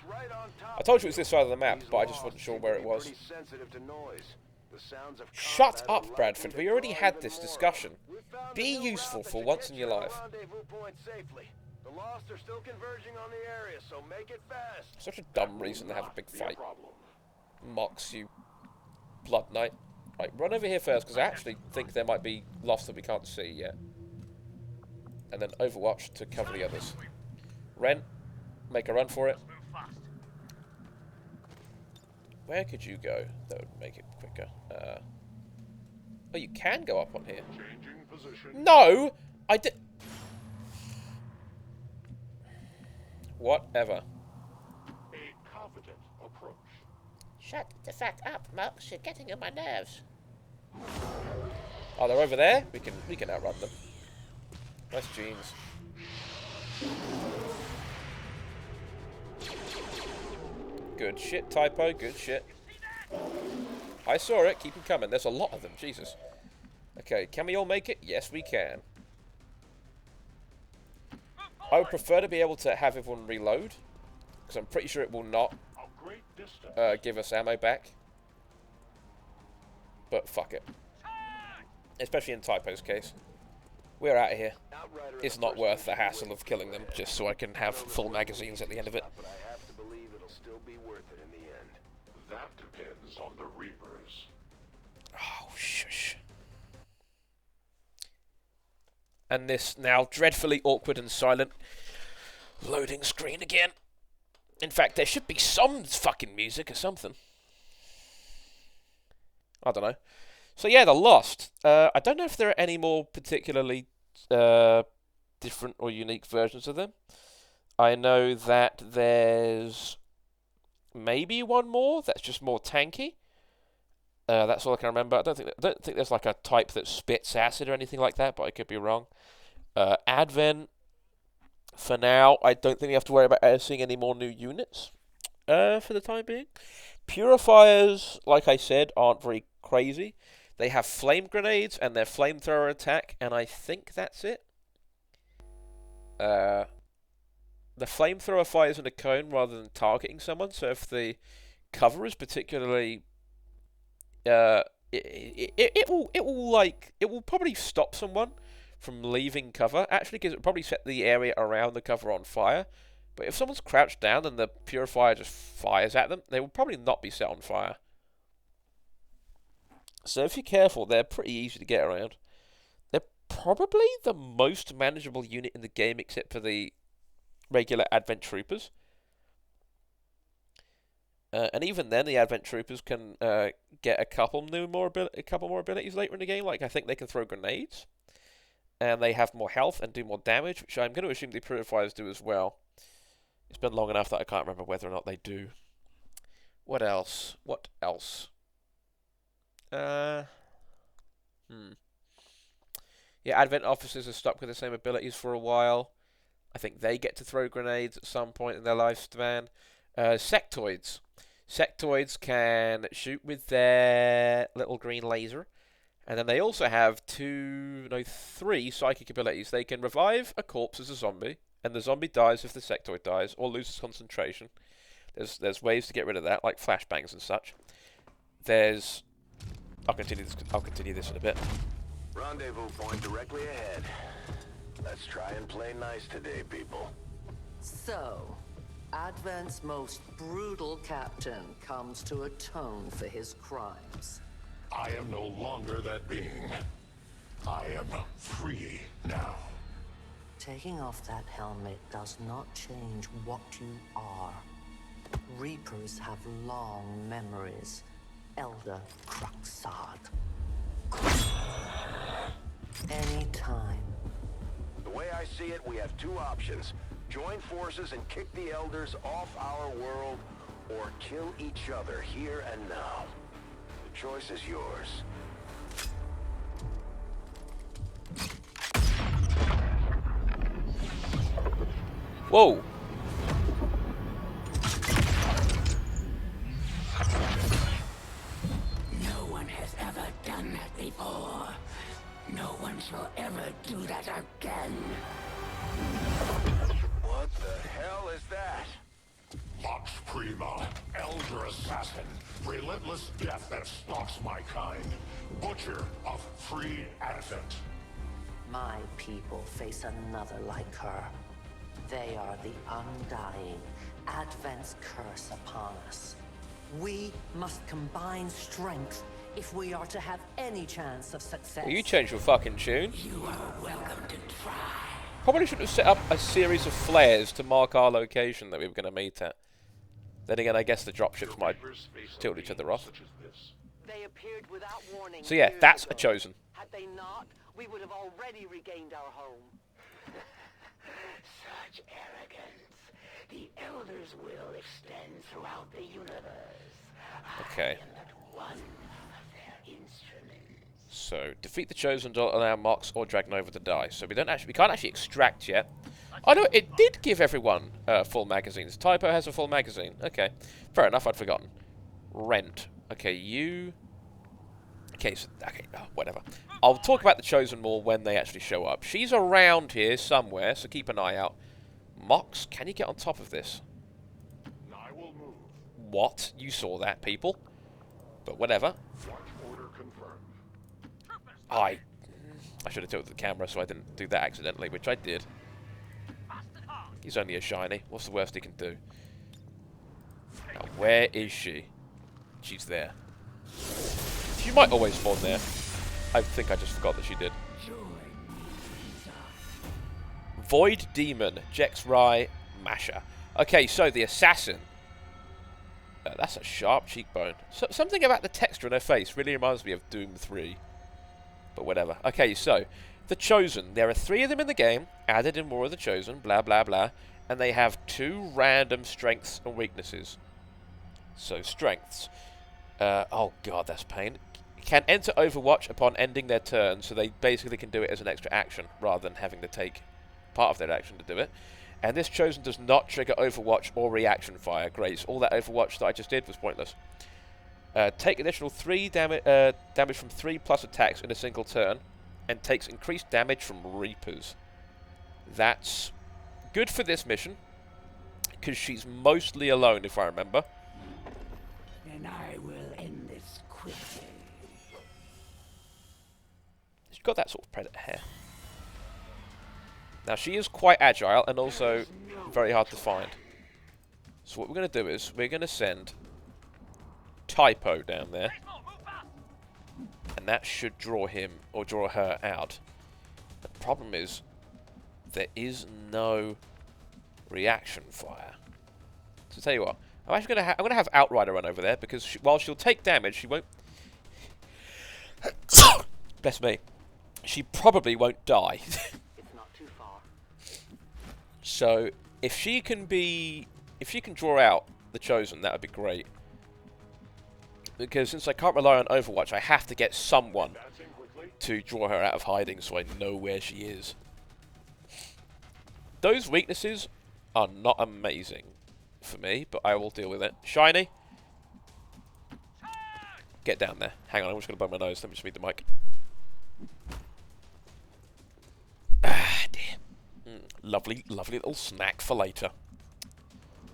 Right on top. I told you it was this side of the map, but I just wasn't sure where it was. Pretty sensitive to noise. The sounds of Shut combat up, are Bradford. likely We to already draw had even this more. discussion. We found a Be new useful route for that once should in your get you to life. the rendezvous point safely. The Lost are still converging on the area, so make it fast. Such a dumb reason to have a big fight. Mox, you blood knight. Right, run over here first, because I actually think there might be Lost that we can't see yet. And then Overwatch to cover the others. Ren, make a run for it. Where could you go that would make it quicker? Oh, you can go up on here. No! I did... Whatever. A confident approach. Shut the fuck up, Mox. You're getting on my nerves. Oh, they're over there? We can outrun them. Nice jeans. Good shit, Typo. Good shit. I saw it. Keep them coming. There's a lot of them. Jesus. Okay, can we all make it? Yes, we can. I would prefer to be able to have everyone reload, because I'm pretty sure it will not give us ammo back. But fuck it. Especially in Typo's case. We're out of here. It's not worth the hassle of killing them, just so I can have full magazines at the end of it. But I have to believe it'll still be worth it in the end. That depends on the Reapers. Oh, shush. And this now dreadfully awkward and silent loading screen again. In fact, there should be some fucking music or something. I don't know. So yeah, the Lost. I don't know if there are any more particularly different or unique versions of them. I know that there's maybe one more that's just more tanky. That's all I can remember. I don't think there's like a type that spits acid or anything like that, but I could be wrong. Advent. For now, I don't think we have to worry about seeing any more new units. For the time being, Purifiers, like I said, aren't very crazy. They have flame grenades and their flamethrower attack, and I think that's it. The flamethrower fires in a cone rather than targeting someone, so if the cover is particularly it will probably stop someone from leaving cover, actually, because it will probably set the area around the cover on fire. But if someone's crouched down and the purifier just fires at them, they will probably not be set on fire. So if you're careful, they're pretty easy to get around. They're probably the most manageable unit in the game, except for the regular Advent Troopers. And even then, the Advent Troopers can get a couple more abilities later in the game. Like, I think they can throw grenades, and they have more health and do more damage, which I'm going to assume the Purifiers do as well. It's been long enough that I can't remember whether or not they do. What else? What else? Yeah, Advent Officers are stuck with the same abilities for a while. I think they get to throw grenades at some point in their lifespan. Sectoids. Sectoids can shoot with their little green laser. And then they also have three psychic abilities. They can revive a corpse as a zombie, and the zombie dies if the sectoid dies, or loses concentration. There's ways to get rid of that, like flashbangs and such. I'll continue this in a bit. Rendezvous point directly ahead. Let's try and play nice today, people. So, Advent's most brutal captain comes to atone for his crimes. I am no longer that being. I am free now. Taking off that helmet does not change what you are. Reapers have long memories. Elder Cruxard. Anytime. The way I see it, we have two options. Join forces and kick the Elders off our world, or kill each other here and now. The choice is yours. Whoa. No one has ever done that before. No one shall ever do that again. What the hell is that? Vox Prima, Elder Assassin, relentless death that stalks my kind, butcher of free Advent. My people face another like her. They are the undying, Advent's curse upon us. We must combine strength if we are to have any chance of success. Well, you changed your fucking tune. You are welcome to try. Probably should have set up a series of flares to mark our location that we were going to meet at. Then again, I guess the dropships might tilt each other off. They appeared without warning. So yeah, that's a chosen. Had they not, we would have already regained our home. Such arrogance. The Elder's will extends throughout the universe. Okay. I am but one of their instruments. So defeat the chosen to allow Mox or Dragnova to die. So we can't actually extract yet. Oh no, it did give everyone full magazines. Typo has a full magazine. Okay, fair enough. I'd forgotten. Rent. Okay, you. Okay, so whatever. I'll talk about the chosen more when they actually show up. She's around here somewhere, so keep an eye out. Mox, can you get on top of this? I will move. What? You saw that, people? But whatever. Order confirmed. I should have tilted the camera so I didn't do that accidentally, which I did. He's only a shiny. What's the worst he can do? Now, where is she? She's there. She might always spawn there. I think I just forgot that she did. Void Demon, Jex Rai, Masha. Okay, so the assassin. That's a sharp cheekbone. So, something about the texture in her face really reminds me of Doom 3. But whatever. Okay, so the Chosen. There are 3 of them in the game, added in War of the Chosen, blah, blah, blah. And they have 2 random strengths and weaknesses. So, strengths. Oh god, that's pain. Can enter Overwatch upon ending their turn, so they basically can do it as an extra action, rather than having to take part of their action to do it. And this Chosen does not trigger Overwatch or reaction fire. Great, so all that Overwatch that I just did was pointless. Take additional 3 damage from 3 plus attacks in a single turn, and takes increased damage from Reapers. That's good for this mission, because she's mostly alone, if I remember. And I will end this quickly. She's got that sort of predator hair. Now, she is quite agile and also very hard to find. So what we're going to do is we're going to send Typo down there. And that should draw him or draw her out. The problem is there is no reaction fire. So tell you what, I'm actually going to have Outrider run over there because while she'll take damage, she won't. Bless me. She probably won't die. So if she can draw out the Chosen, that would be great. Because since I can't rely on Overwatch, I have to get someone to draw her out of hiding so I know where she is. Those weaknesses are not amazing for me, but I will deal with it. Shiny, get down there. Hang on, I'm just going to blow my nose. Let me just read the mic. Ah, dear. Lovely, lovely little snack for later.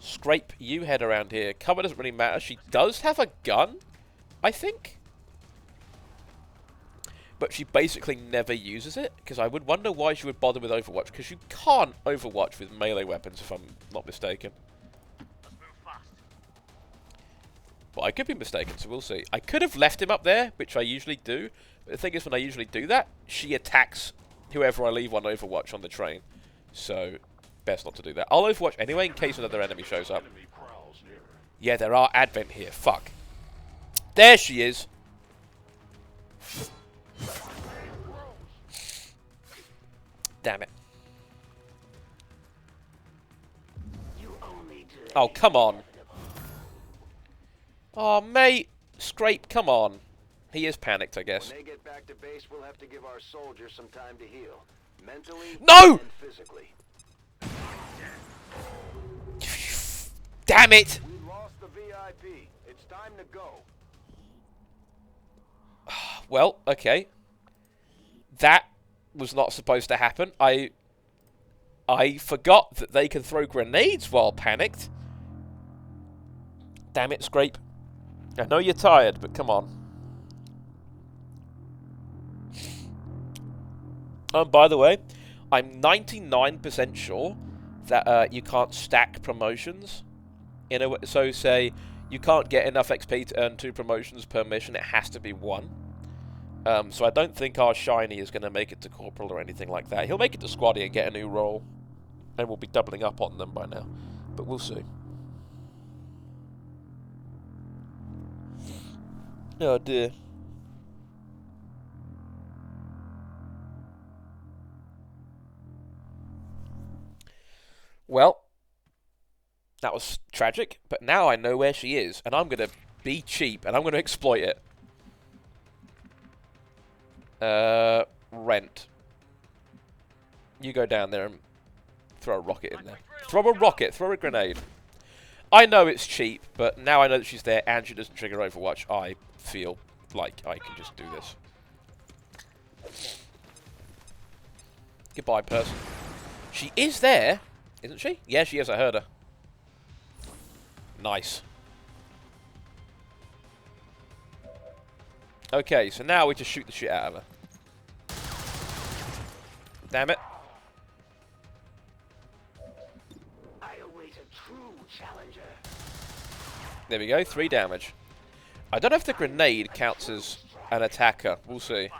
Scrape, you head around here. Cover doesn't really matter. She does have a gun, I think. But she basically never uses it, because I would wonder why she would bother with Overwatch, because you can't Overwatch with melee weapons, if I'm not mistaken. But I could be mistaken, so we'll see. I could have left him up there, which I usually do, but the thing is, when I usually do that, she attacks whoever I leave on Overwatch on the train. So, best not to do that. I'll Overwatch anyway, in case another enemy shows up. Yeah, there are Advent here. Fuck. There she is. Damn it. Oh, come on. Oh, mate. Scrape, come on. He is panicked, I guess. When they get back to base, we'll have to give our soldiers some time to heal. Mentally No! and physically. Damn it! We lost the VIP. It's time to go. Well, okay. That was not supposed to happen. I forgot that they can throw grenades while panicked. Damn it, Scrape. I know you're tired, but come on. By the way, I'm 99% sure that you can't stack promotions. So say you can't get enough XP to earn 2 promotions per mission. It has to be 1. So I don't think our Shiny is going to make it to Corporal or anything like that. He'll make it to Squaddy and get a new role. And we'll be doubling up on them by now. But we'll see. Oh dear. Well, that was tragic, but now I know where she is, and I'm going to be cheap, and I'm going to exploit it. Rent. You go down there and throw a rocket in there. Throw a rocket, throw a grenade. I know it's cheap, but now I know that she's there and she doesn't trigger Overwatch, I feel like I can just do this. Goodbye, person. She is there, isn't she? Yeah, she is. I heard her. Nice. Okay, so now we just shoot the shit out of her. Damn it. I await a true challenger. There we go, 3 damage. I don't know if the grenade counts as an attacker. We'll see.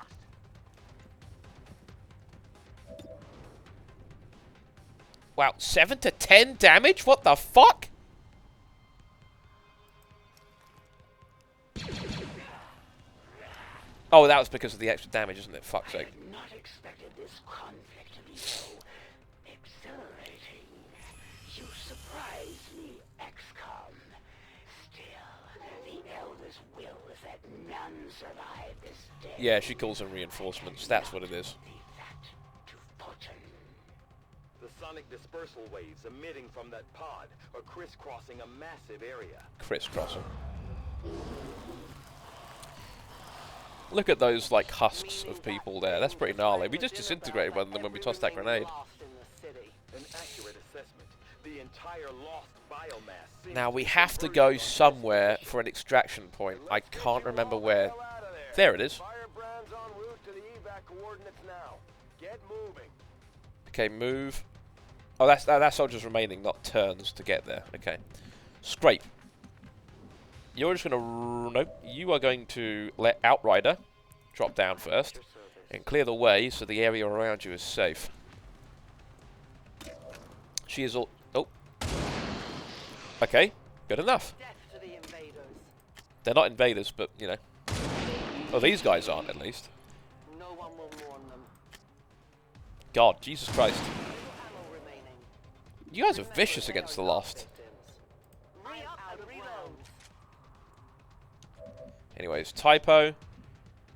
Wow, 7 to 10 damage? What the fuck? Oh, that was because of the extra damage, isn't it? Fuck's sake. I had not expected this conflict to be so exhilarating. You surprised me, XCOM. Still, the Elder's will is that none survive this day. Yeah, she calls them reinforcements. That's what it is. The sonic dispersal waves emitting from that pod are crisscrossing a massive area. Crisscrossing. Look at those, like, husks of people there. That's pretty gnarly. We just disintegrated one of them when we tossed that grenade. An accurate assessment. The entire lost biomass. Now, we have to go somewhere for an extraction point. I can't remember where. There it is. Firebrand's en route to the evac coordinates now. Get moving. Okay, move. Oh, that's soldiers remaining, not turns to get there. Okay. Scrape. You're just going to... Nope. You are going to let Outrider drop down first and clear the way so the area around you is safe. She is all... Oh. Okay. Good enough. They're not invaders, but, you know. Oh, these guys aren't, at least. No one will mourn them. God, Jesus Christ. You guys are vicious against the Lost. Anyways, typo.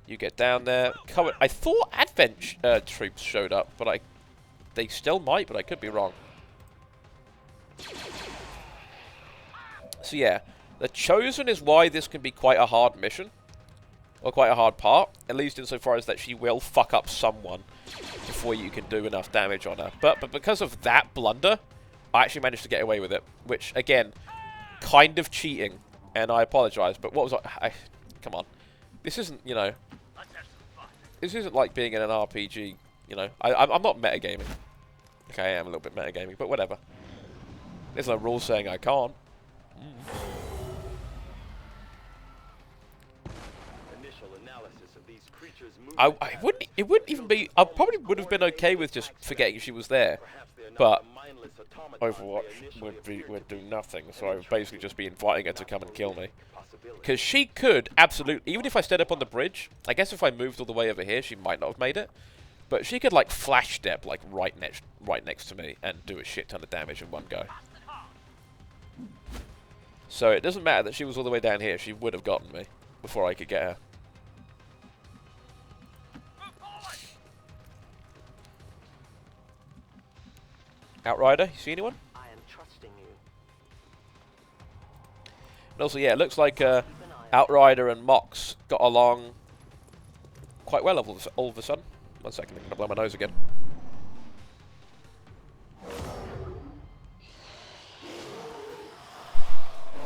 You get down there. I thought Advent troops showed up, but they still might, but I could be wrong. So yeah, the Chosen is why this can be quite a hard mission. Or quite a hard part, at least insofar as that she will fuck up someone before you can do enough damage on her. But because of that blunder, I actually managed to get away with it. Which, again, kind of cheating. And I apologise, but what was I... Come on. This isn't, you know... This isn't like being in an RPG, you know. I'm not metagaming. Okay, I am a little bit metagaming, but whatever. There's no rule saying I can't. Initial analysis of these creatures It wouldn't even be... I probably would have been okay with just forgetting she was there. But Overwatch would do nothing, so I would basically just be inviting her to come and kill me. Because she could absolutely, even if I stayed up on the bridge, I guess if I moved all the way over here, she might not have made it. But she could like flash step like right next to me and do a shit ton of damage in one go. So it doesn't matter that she was all the way down here. She would have gotten me before I could get her. Outrider, you see anyone? I am trusting you. And also, yeah, it looks like Outrider and Mox got along quite well all of a sudden. 1 second, I'm going to blow my nose again.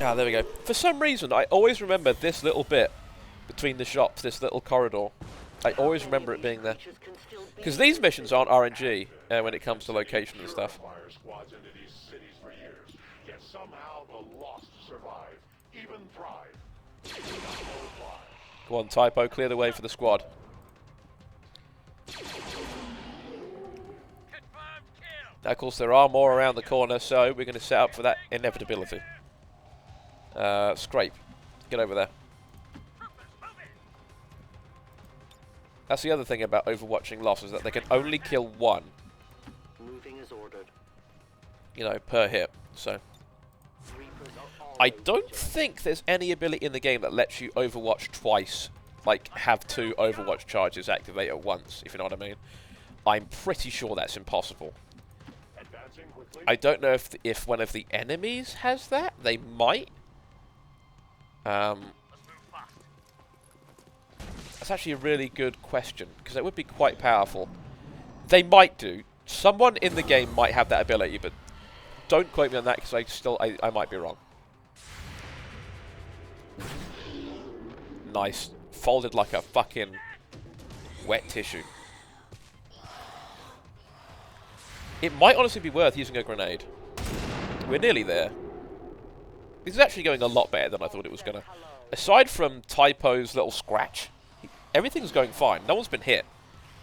Ah, there we go. For some reason, I always remember this little bit between the shops, this little corridor. I always remember it being there. Because these missions aren't RNG when it comes to location and stuff. Squads into these cities for years, yet somehow the lost survive, even thrive. Go on, Typo, clear the way for the squad. Now, of course, there are more around the corner, so we're going to set up for that inevitability. Scrape. Get over there. That's the other thing about overwatching Lost, is that they can only kill one. Moving as ordered. You know, per hit. So I don't think there's any ability in the game that lets you overwatch twice. Like, have 2 overwatch charges activate at once, if you know what I mean. I'm pretty sure that's impossible. I don't know if one of the enemies has that. They might. That's actually a really good question, because it would be quite powerful. They might do. Someone in the game might have that ability, but don't quote me on that, because I might be wrong. Nice. Folded like a fucking wet tissue. It might honestly be worth using a grenade. We're nearly there. This is actually going a lot better than I thought it was gonna. Aside from Typo's little scratch, everything's going fine. No one's been hit.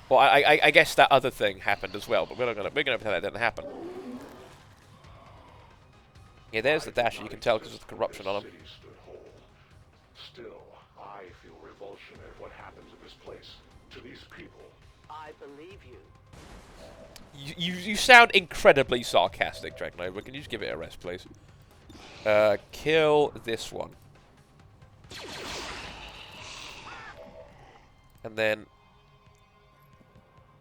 Well, I guess that other thing happened as well, but we're gonna pretend that didn't happen. Yeah, there's the dasher. You can tell because of the corruption on him. Still, I feel revulsion at what happens in this place to these people. I believe you. You sound incredibly sarcastic, Dragnova. Can you just give it a rest, please? Kill this one. And then...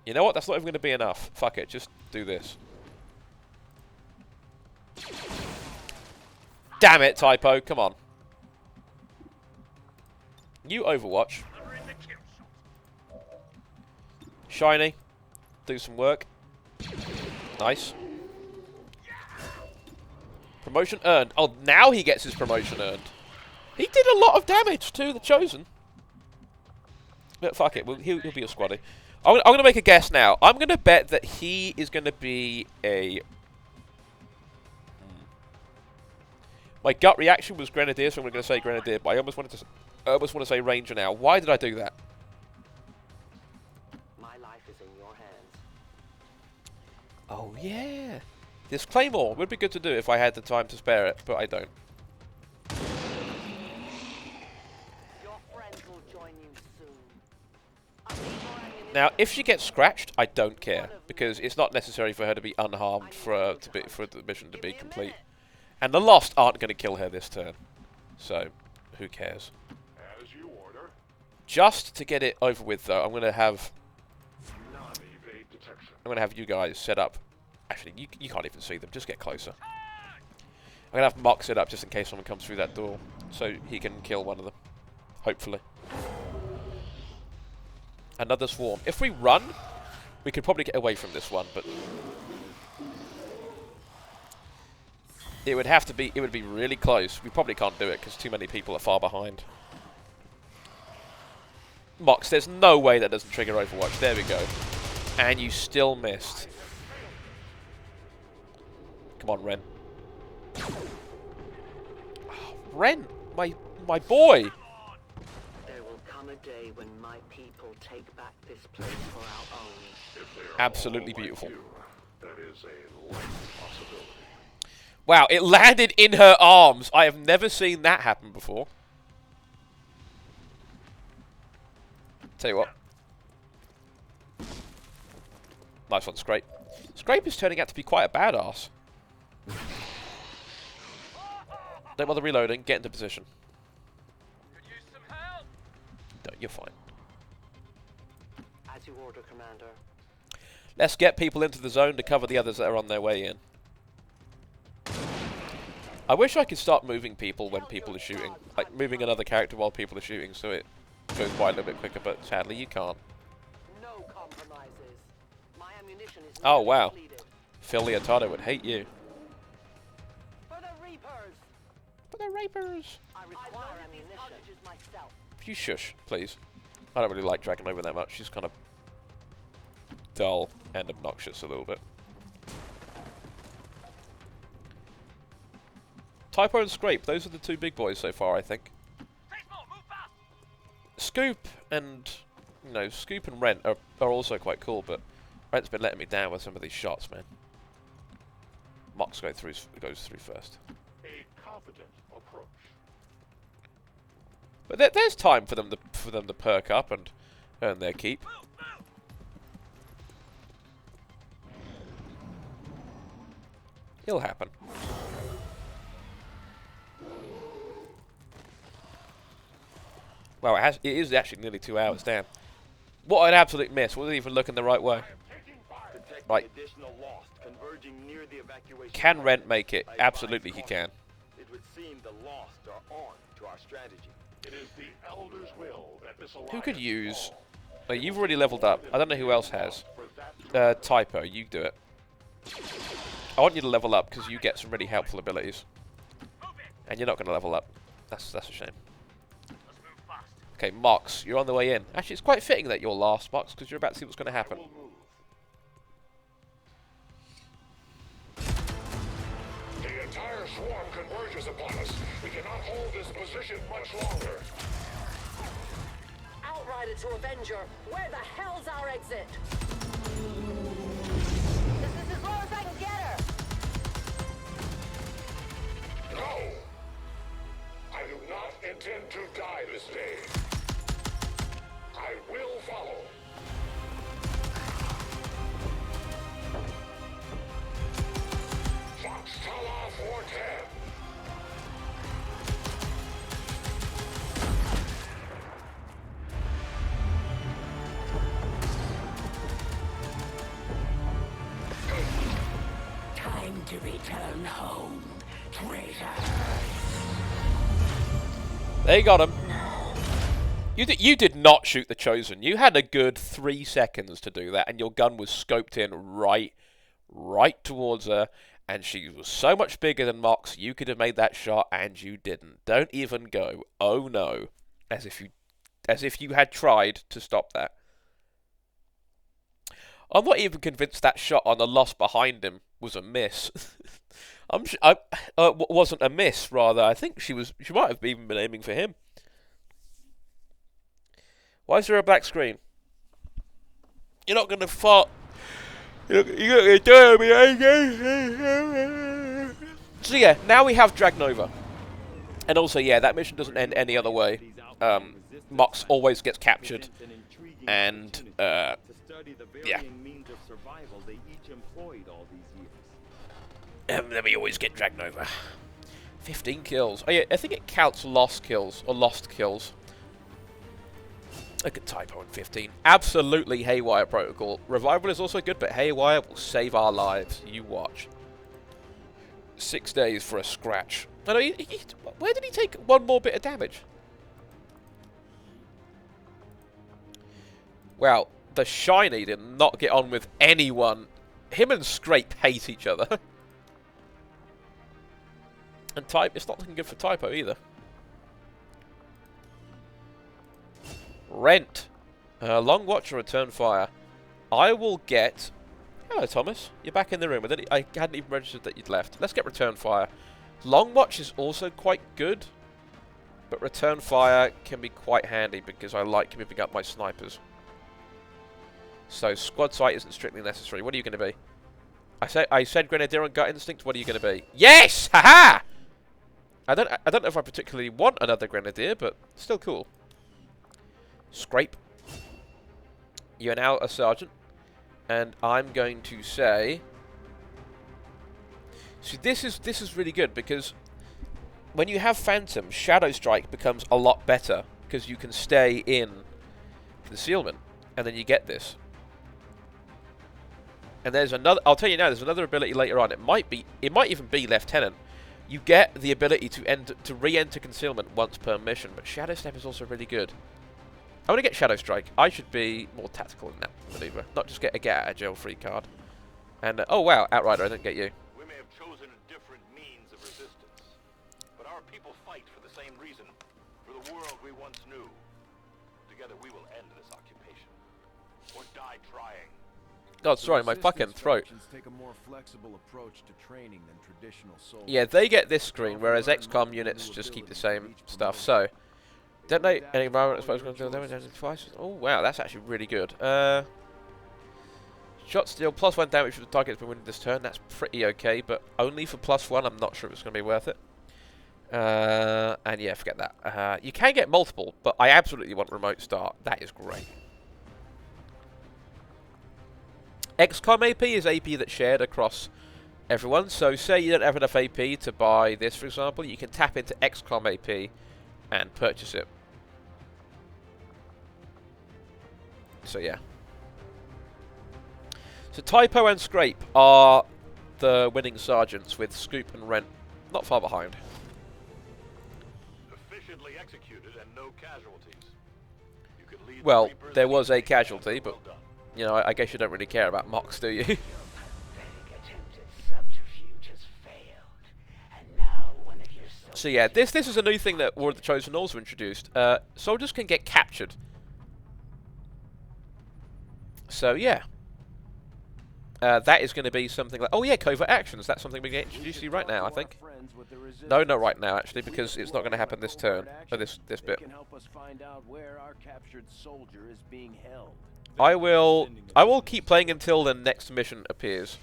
You know what? That's not even going to be enough. Fuck it. Just do this. Damn it, Typo. Come on. You Overwatch. Shiny. Do some work. Nice. Promotion earned. Oh, now he gets his promotion earned. He did a lot of damage to the Chosen. But fuck it. He'll be a squaddy. I'm going to make a guess now. I'm going to bet that he is going to be a... My gut reaction was Grenadier, so I'm going to say Grenadier, but I almost want to say Ranger now. Why did I do that? My life is in your hands. Oh, yeah. This Claymore would be good to do if I had the time to spare it, but I don't. Your friends will join you soon. Now, if she gets scratched, I don't care, because it's not necessary for her to be unharmed for the mission to be complete. And the Lost aren't going to kill her this turn, so who cares? As you order. Just to get it over with, though, I'm going to have you guys set up. Actually, you can't even see them. Just get closer. I'm going to have Mock set up just in case someone comes through that door, so he can kill one of them. Hopefully. Another swarm. If we run, we could probably get away from this one, but it would have to be. It would be really close. We probably can't do it because too many people are far behind. Mox, there's no way that doesn't trigger Overwatch. There we go. And you still missed. Come on, Ren. Oh, Ren, my boy. There will come a day when my people take back this place for our own. Absolutely beautiful. That is a light possibility. Wow, it landed in her arms. I have never seen that happen before. Tell you what. Nice one, Scrape. Scrape is turning out to be quite a badass. Don't bother reloading. Get into position. No, you're fine. As you order, Commander. Let's get people into the zone to cover the others that are on their way in. I wish I could start moving people when people are shooting. Like, moving another character while people are shooting so it goes by a little bit quicker, but sadly you can't. No compromises. My ammunition is Oh, wow. Phil Leotardo would hate you. For the Reapers! For the Reapers! I require ammunition myself. You shush, please. I don't really like Dragon Nova that much. She's kind of dull and obnoxious a little bit. Typo and Scrape, those are the two big boys so far, I think. Scoop and, you know, Scoop and Rent are also quite cool, but Rent's been letting me down with some of these shots, man. Mox goes through first. A confident approach. But there's time for them to perk up and earn their keep. It'll happen. Wow, it is actually nearly 2 hours, damn. What an absolute miss. Wasn't even looking the right way. Right. Can Rent make it? Absolutely he can. It would seem the Lost are on to our strategy. It is the Elder's will that this Who could use... Well, you've already leveled up. I don't know who else has. Typo, you do it. I want you to level up because you get some really helpful abilities. And you're not going to level up. That's a shame. Okay, Mox, you're on the way in. Actually, it's quite fitting that you're last, Mox, because you're about to see what's going to happen. The entire swarm converges upon us. We cannot hold this position much longer. Outrider to Avenger, where the hell's our exit? This is as low as I can get her. No! I do not intend to die this day. I will follow. Fox Tala 410. Time to return home, traitor. They got him. You did not shoot the Chosen. You had a good 3 seconds to do that, and your gun was scoped in right towards her, and she was so much bigger than Mox, you could have made that shot, and you didn't. Don't even go, oh no, as if you had tried to stop that. I'm not even convinced that shot on the Lost behind him was a miss. Wasn't a miss, rather. I think she might have even been aiming for him. Why is there a black screen? You're not going to fart. You're not going to tell me. So yeah, now we have Dragnova. And also, yeah, that mission doesn't end any other way. Mox always gets captured. And, yeah. Then we always get Dragnova. 15 kills. Oh yeah, I think it counts lost kills, or lost kills. Look at Typo in 15. Absolutely Haywire Protocol. Revival is also good, but Haywire will save our lives. You watch. 6 days for a scratch. I know, where did he take one more bit of damage? Well, the Shiny did not get on with anyone. Him and Scrape hate each other. And it's not looking good for Typo either. Rent. Long watch or return fire. I will get... Hello, Thomas. You're back in the room. I hadn't even registered that you'd left. Let's get return fire. Long watch is also quite good. But return fire can be quite handy because I like moving up my snipers. So squad sight isn't strictly necessary. What are you going to be? I said Grenadier on Gut Instinct. What are you going to be? Yes! Haha! I don't know if I particularly want another Grenadier, but still cool. Scrape. You're now a sergeant, and I'm going to say. See, this is really good because when you have Phantom, Shadow Strike becomes a lot better because you can stay in concealment, and then you get this. And there's another. I'll tell you now. There's another ability later on. It might even be Lieutenant. You get the ability to re-enter concealment once per mission, but Shadow Step is also really good. I want to get Shadow Strike. I should be more tactical in that maneuver, not just get a get out of jail free card. And oh wow, Outrider, I didn't get you. We may have chosen a different means of resistance, but our people fight for the same reason, for the world we once knew. Together we will end this occupation, or die trying. God, sorry, my fucking throat. Take a more flexible approach to training than traditional soldiers. Yeah, they get this screen, whereas XCOM units just keep the same stuff. So, detonate any environment exposed to damage twice. Oh wow, that's actually really good. Shot steal +1 damage for the target has been winning this turn. That's pretty okay, but only for +1. I'm not sure if it's going to be worth it. And yeah, forget that. You can get multiple, but I absolutely want remote start. That is great. XCOM AP is AP that's shared across everyone. So say you don't have enough AP to buy this, for example, you can tap into XCOM AP and purchase it. So yeah. So Typo and Scrape are the winning sergeants, with Scoop and Rent not far behind. Efficiently executed and no casualties. You could lead Well, there was a casualty, but you know, I guess you don't really care about mocks, do you? So yeah, this is a new thing that War of the Chosen also introduced. Soldiers can get captured. So yeah. That is going to be something like... Oh yeah, covert actions. That's something we get introduced to right now, I think. No, not right now, actually, because it's not going to happen this turn. Or this bit. I will keep playing until the next mission appears.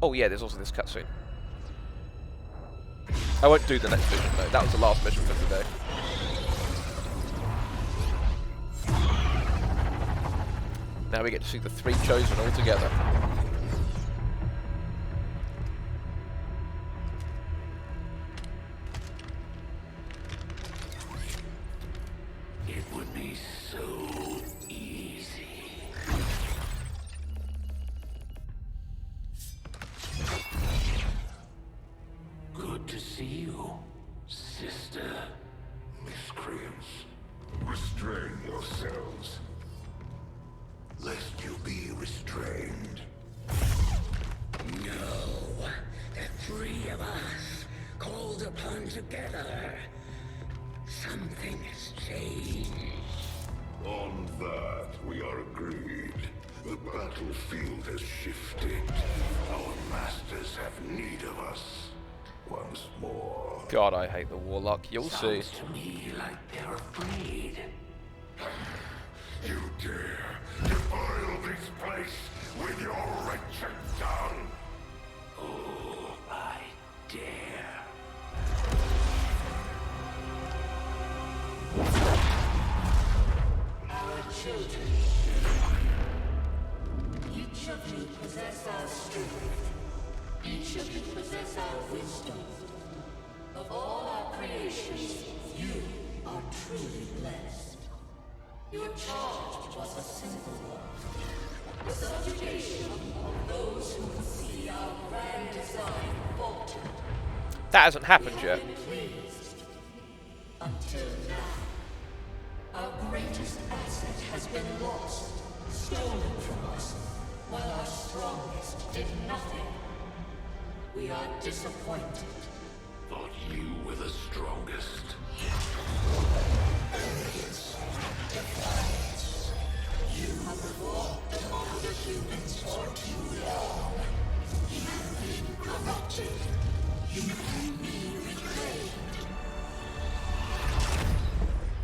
Oh yeah, there's also this cutscene. I won't do the next mission though. That was the last mission for today. Now we get to see the 3 Chosen all together. It would be so easy. Good to see you, sister. Miscreants, restrain yourselves, lest you be restrained. No, the 3 of us, called upon together. Something has changed. On that, we are agreed. The battlefield has shifted. Our masters have need of us once more. God, I hate the Warlock. You'll see. Sounds to me like they're afraid. You dare defile this place with your wretched tongue? Oh, I dare. Our children. Each of you possess our strength. Each of you possess our wisdom. Of all our creations, you are truly blessed. Your charge was a simple one. The subjugation of those who would see our grand design falter. That hasn't happened yet. Until now, our greatest asset has been lost, stolen from us, while our strongest did nothing. We are disappointed. Thought you were the strongest. Arrogance, defiance. You have fought among the humans for too long. You have been corrupted. You can be reclaimed.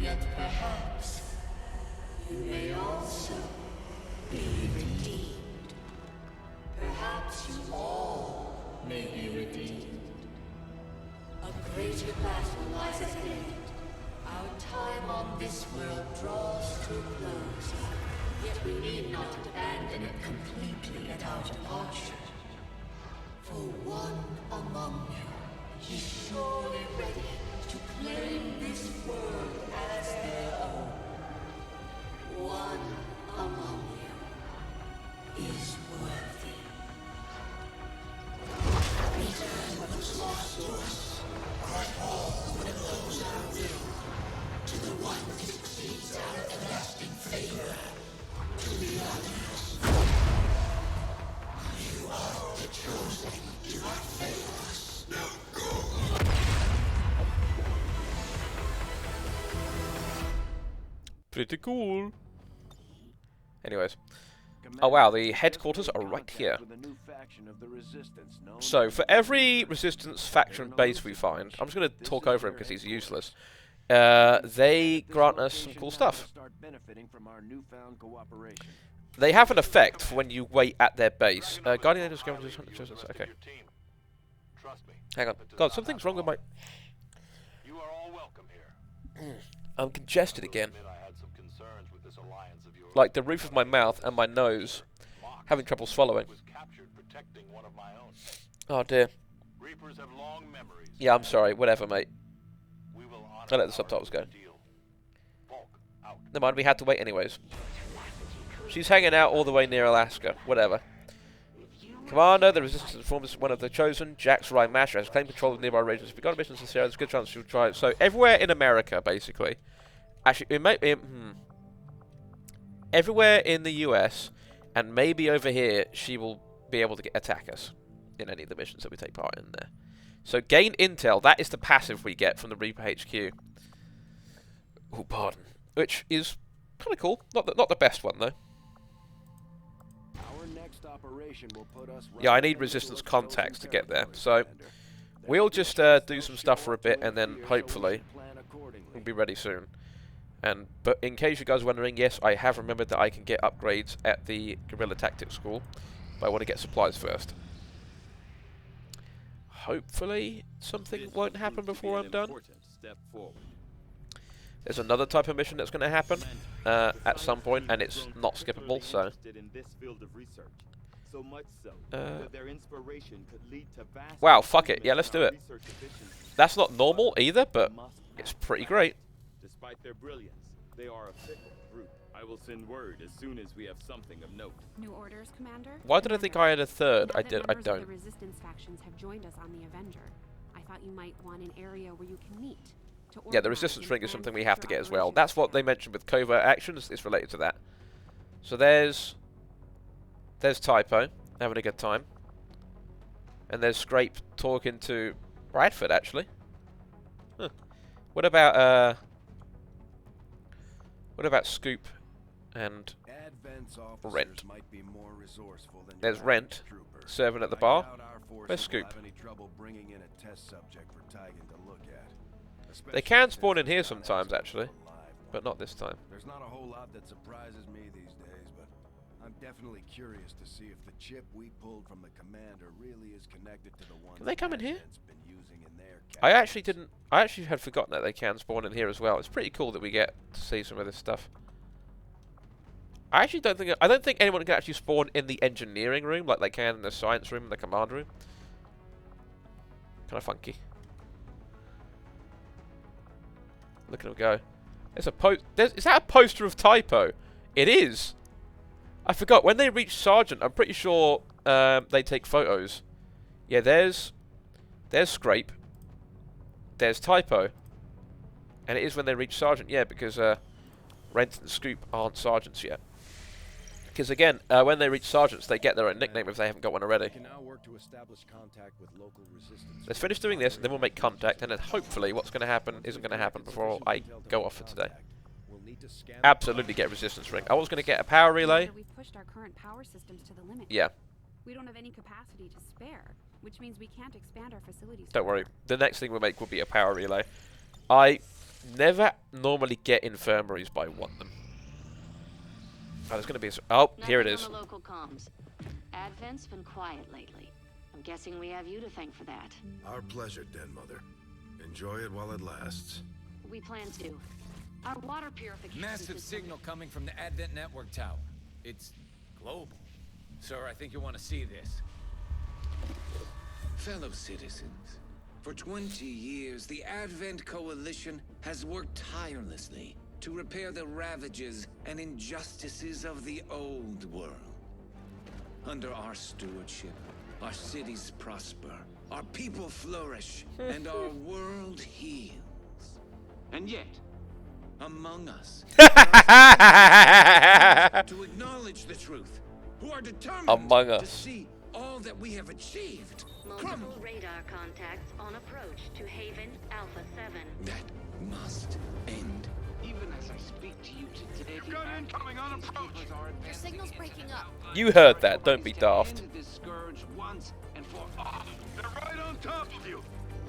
Yet perhaps you may also be redeemed. Perhaps you all may be redeemed. A greater battle lies ahead. Our time on this world draws to a close. Yet we need not abandon it completely at our departure. For one among you is surely ready to claim this world as their own. One among you is worthy. Return what was lost to us. All would oppose our will. To the one that succeeds our everlasting favor. To the others. You are the chosen. Do not fail us. Now go. Pretty cool. Anyways. Oh wow, the headquarters are right here. So, for every Resistance faction base we find, I'm just going to talk over him because he's useless. They grant us some cool stuff. They have an effect for when you wait at their base. Guardian Angels, okay. Hang on. God, something's wrong with my... I'm congested again. Like the roof of my mouth and my nose having trouble swallowing. Oh dear. Yeah, I'm sorry. Whatever, mate. I'll let the subtitles go. Never mind, we had to wait anyways. She's hanging out all the way near Alaska. Whatever. Commander, the Resistance informs one of the chosen. Jack's Ryan Masher has claimed control of nearby regions. If you've got a mission sincere, there's a good chance she'll try it. So everywhere in America, basically. Actually, it may be... Everywhere in the US, and maybe over here, she will be able to attack us in any of the missions that we take part in there. So gain intel, that is the passive we get from the Reaper HQ. Oh, pardon. Which is kind of cool. Not the best one, though. Our next operation will put us Yeah, I need Resistance contacts to get there. So we'll just do some stuff for a bit, and then hopefully we'll be ready soon. But in case you guys are wondering, yes, I have remembered that I can get upgrades at the Guerrilla Tactics School, but I want to get supplies first. Hopefully something won't happen before I'm done. There's another type of mission that's going to happen at some point, and it's not skippable, so... Wow, fuck it. Yeah, let's do it. That's not normal either, but it's pretty great. Despite their brilliance, they are a fickle group. I will send word as soon as we have something of note. New orders, Commander? Why did I think I had a third? I did. I don't. The Resistance factions have joined us on the Avenger. I thought you might want an area where you can meet. Yeah, the Resistance ring is something we have to get as well. That's what they mentioned with covert actions. It's related to that. So there's Typo having a good time, and there's Scrape talking to Bradford actually. Huh. What about Scoop and Rent? There's Rent serving at the bar. Where's Scoop? They can spawn in here sometimes, actually, but not this time. There's not a whole lot that surprises me these days, but I'm definitely curious to see if the chip we pulled from the commander really is connected to the one. Can they come in here? I actually had forgotten that they can spawn in here as well. It's pretty cool that we get to see some of this stuff. I don't think anyone can actually spawn in the engineering room like they can in the science room and the command room. Kind of funky. Look at him go. There's is that a poster of Typo? It is. I forgot. When they reach Sergeant, I'm pretty sure they take photos. Yeah, there's Scrape. There's Typo. And it is when they reach Sergeant, yeah, because Rent and Scoop aren't Sergeants yet. Because again, when they reach Sergeants, they get their own nickname if they haven't got one already. Let's finish doing this, and then we'll make contact, and then hopefully what's going to happen isn't going to happen before I go off for today. Absolutely get a Resistance ring. I was going to get a power relay. We've pushed our current power systems to the limit. Yeah. We don't have any capacity to spare, which means we can't expand our facilities. Don't worry. The next thing we'll make will be a power relay. I never normally get infirmaries, but I want them. Oh, there's going to be here it is. On the local comms. Advent's been quiet lately. I'm guessing we have you to thank for that. Our pleasure, Den Mother. Enjoy it while it lasts. We plan to. Our water purification Massive system... signal coming from the Advent network tower. It's global. Sir, I think you want to see this. Fellow citizens, for 20 years, the Advent Coalition has worked tirelessly to repair the ravages and injustices of the old world. Under our stewardship, our cities prosper, our people flourish, and our world heals. And yet, among us, to acknowledge the truth, who are determined to see all that we have achieved. Multiple radar contacts on approach to Haven Alpha 7. That must end. Even as I speak to you today, you've got incoming on approach. Your signal's breaking up. You heard that, don't be daft. End this scourge once and for all. They're right on top of you.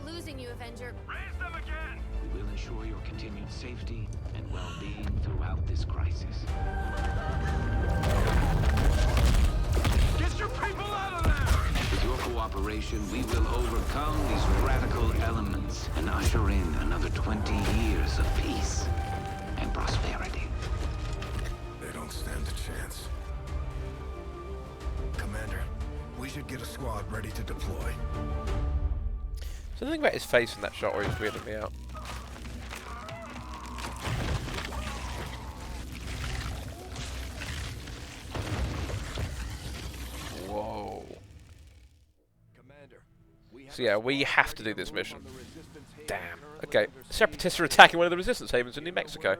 Losing you, Avenger. Raise them again. We will ensure your continued safety and well-being throughout this crisis. Get your people out of there! With your cooperation, we will overcome these radical elements and usher in another 20 years of peace and prosperity. They don't stand a chance. Commander, we should get a squad ready to deploy. Something about his face in that shot where he's weirding me out. Whoa. So yeah, we have to do this mission. Damn. Okay. Separatists are attacking one of the resistance havens in New Mexico.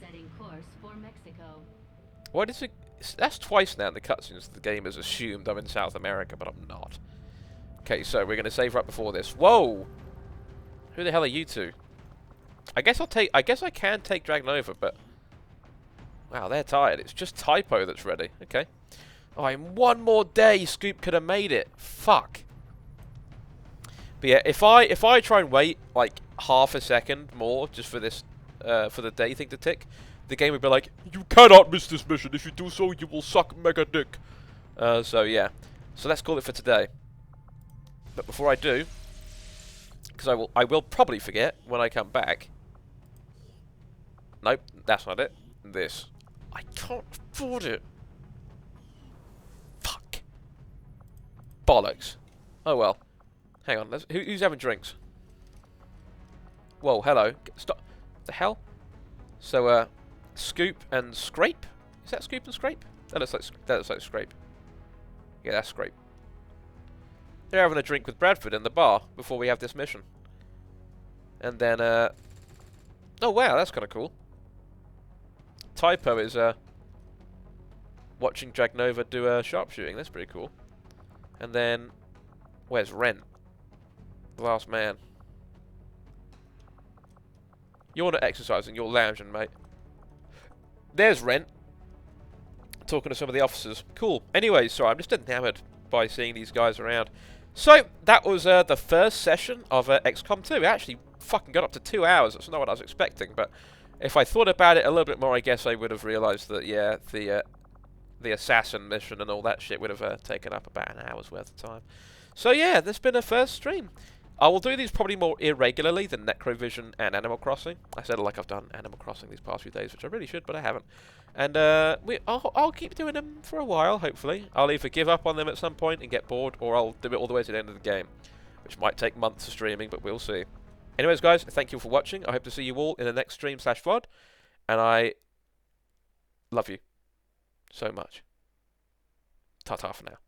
Setting course for Mexico. What is it? That's twice now in the cutscenes the game has assumed I'm in South America, but I'm not. Okay, so we're gonna save right before this. Whoa! Who the hell are you two? I guess I can take Dragnova, but wow, they're tired. It's just Typo that's ready. Okay. Oh, in one more day, Scoop could have made it. Fuck. But yeah, if I try and wait like half a second more just for this for the day thing to tick, the game would be like, you cannot miss this mission. If you do so, you will suck mega dick. So yeah. So let's call it for today. But before I do, because I will probably forget when I come back. Nope, that's not it. This. I can't afford it. Fuck. Bollocks. Oh well. Hang on. Who's having drinks? Whoa, hello. Stop. The hell? So, Scoop and Scrape? Is that Scoop and Scrape? That looks like Scrape. Yeah, that's Scrape. They're having a drink with Bradford in the bar before we have this mission. And then, oh wow, that's kind of cool. Typo is, watching Dragnova do sharpshooting. That's pretty cool. And then, where's Rent? The last man. You're not exercising, you're lounging, mate. There's Rent. Talking to some of the officers. Cool. Anyway, sorry, I'm just enamored by seeing these guys around. So, that was the first session of XCOM 2. It actually fucking got up to 2 hours. That's not what I was expecting, but if I thought about it a little bit more, I guess I would have realised that, yeah, the assassin mission and all that shit would have taken up about an hour's worth of time. So, yeah, there's been a first stream. I will do these probably more irregularly than Necrovision and Animal Crossing. I said it like I've done Animal Crossing these past few days, which I really should, but I haven't. And I'll keep doing them for a while, hopefully. I'll either give up on them at some point and get bored, or I'll do it all the way to the end of the game, which might take months of streaming, but we'll see. Anyways, guys, thank you for watching. I hope to see you all in the next stream/VOD, and I love you so much. Ta-ta for now.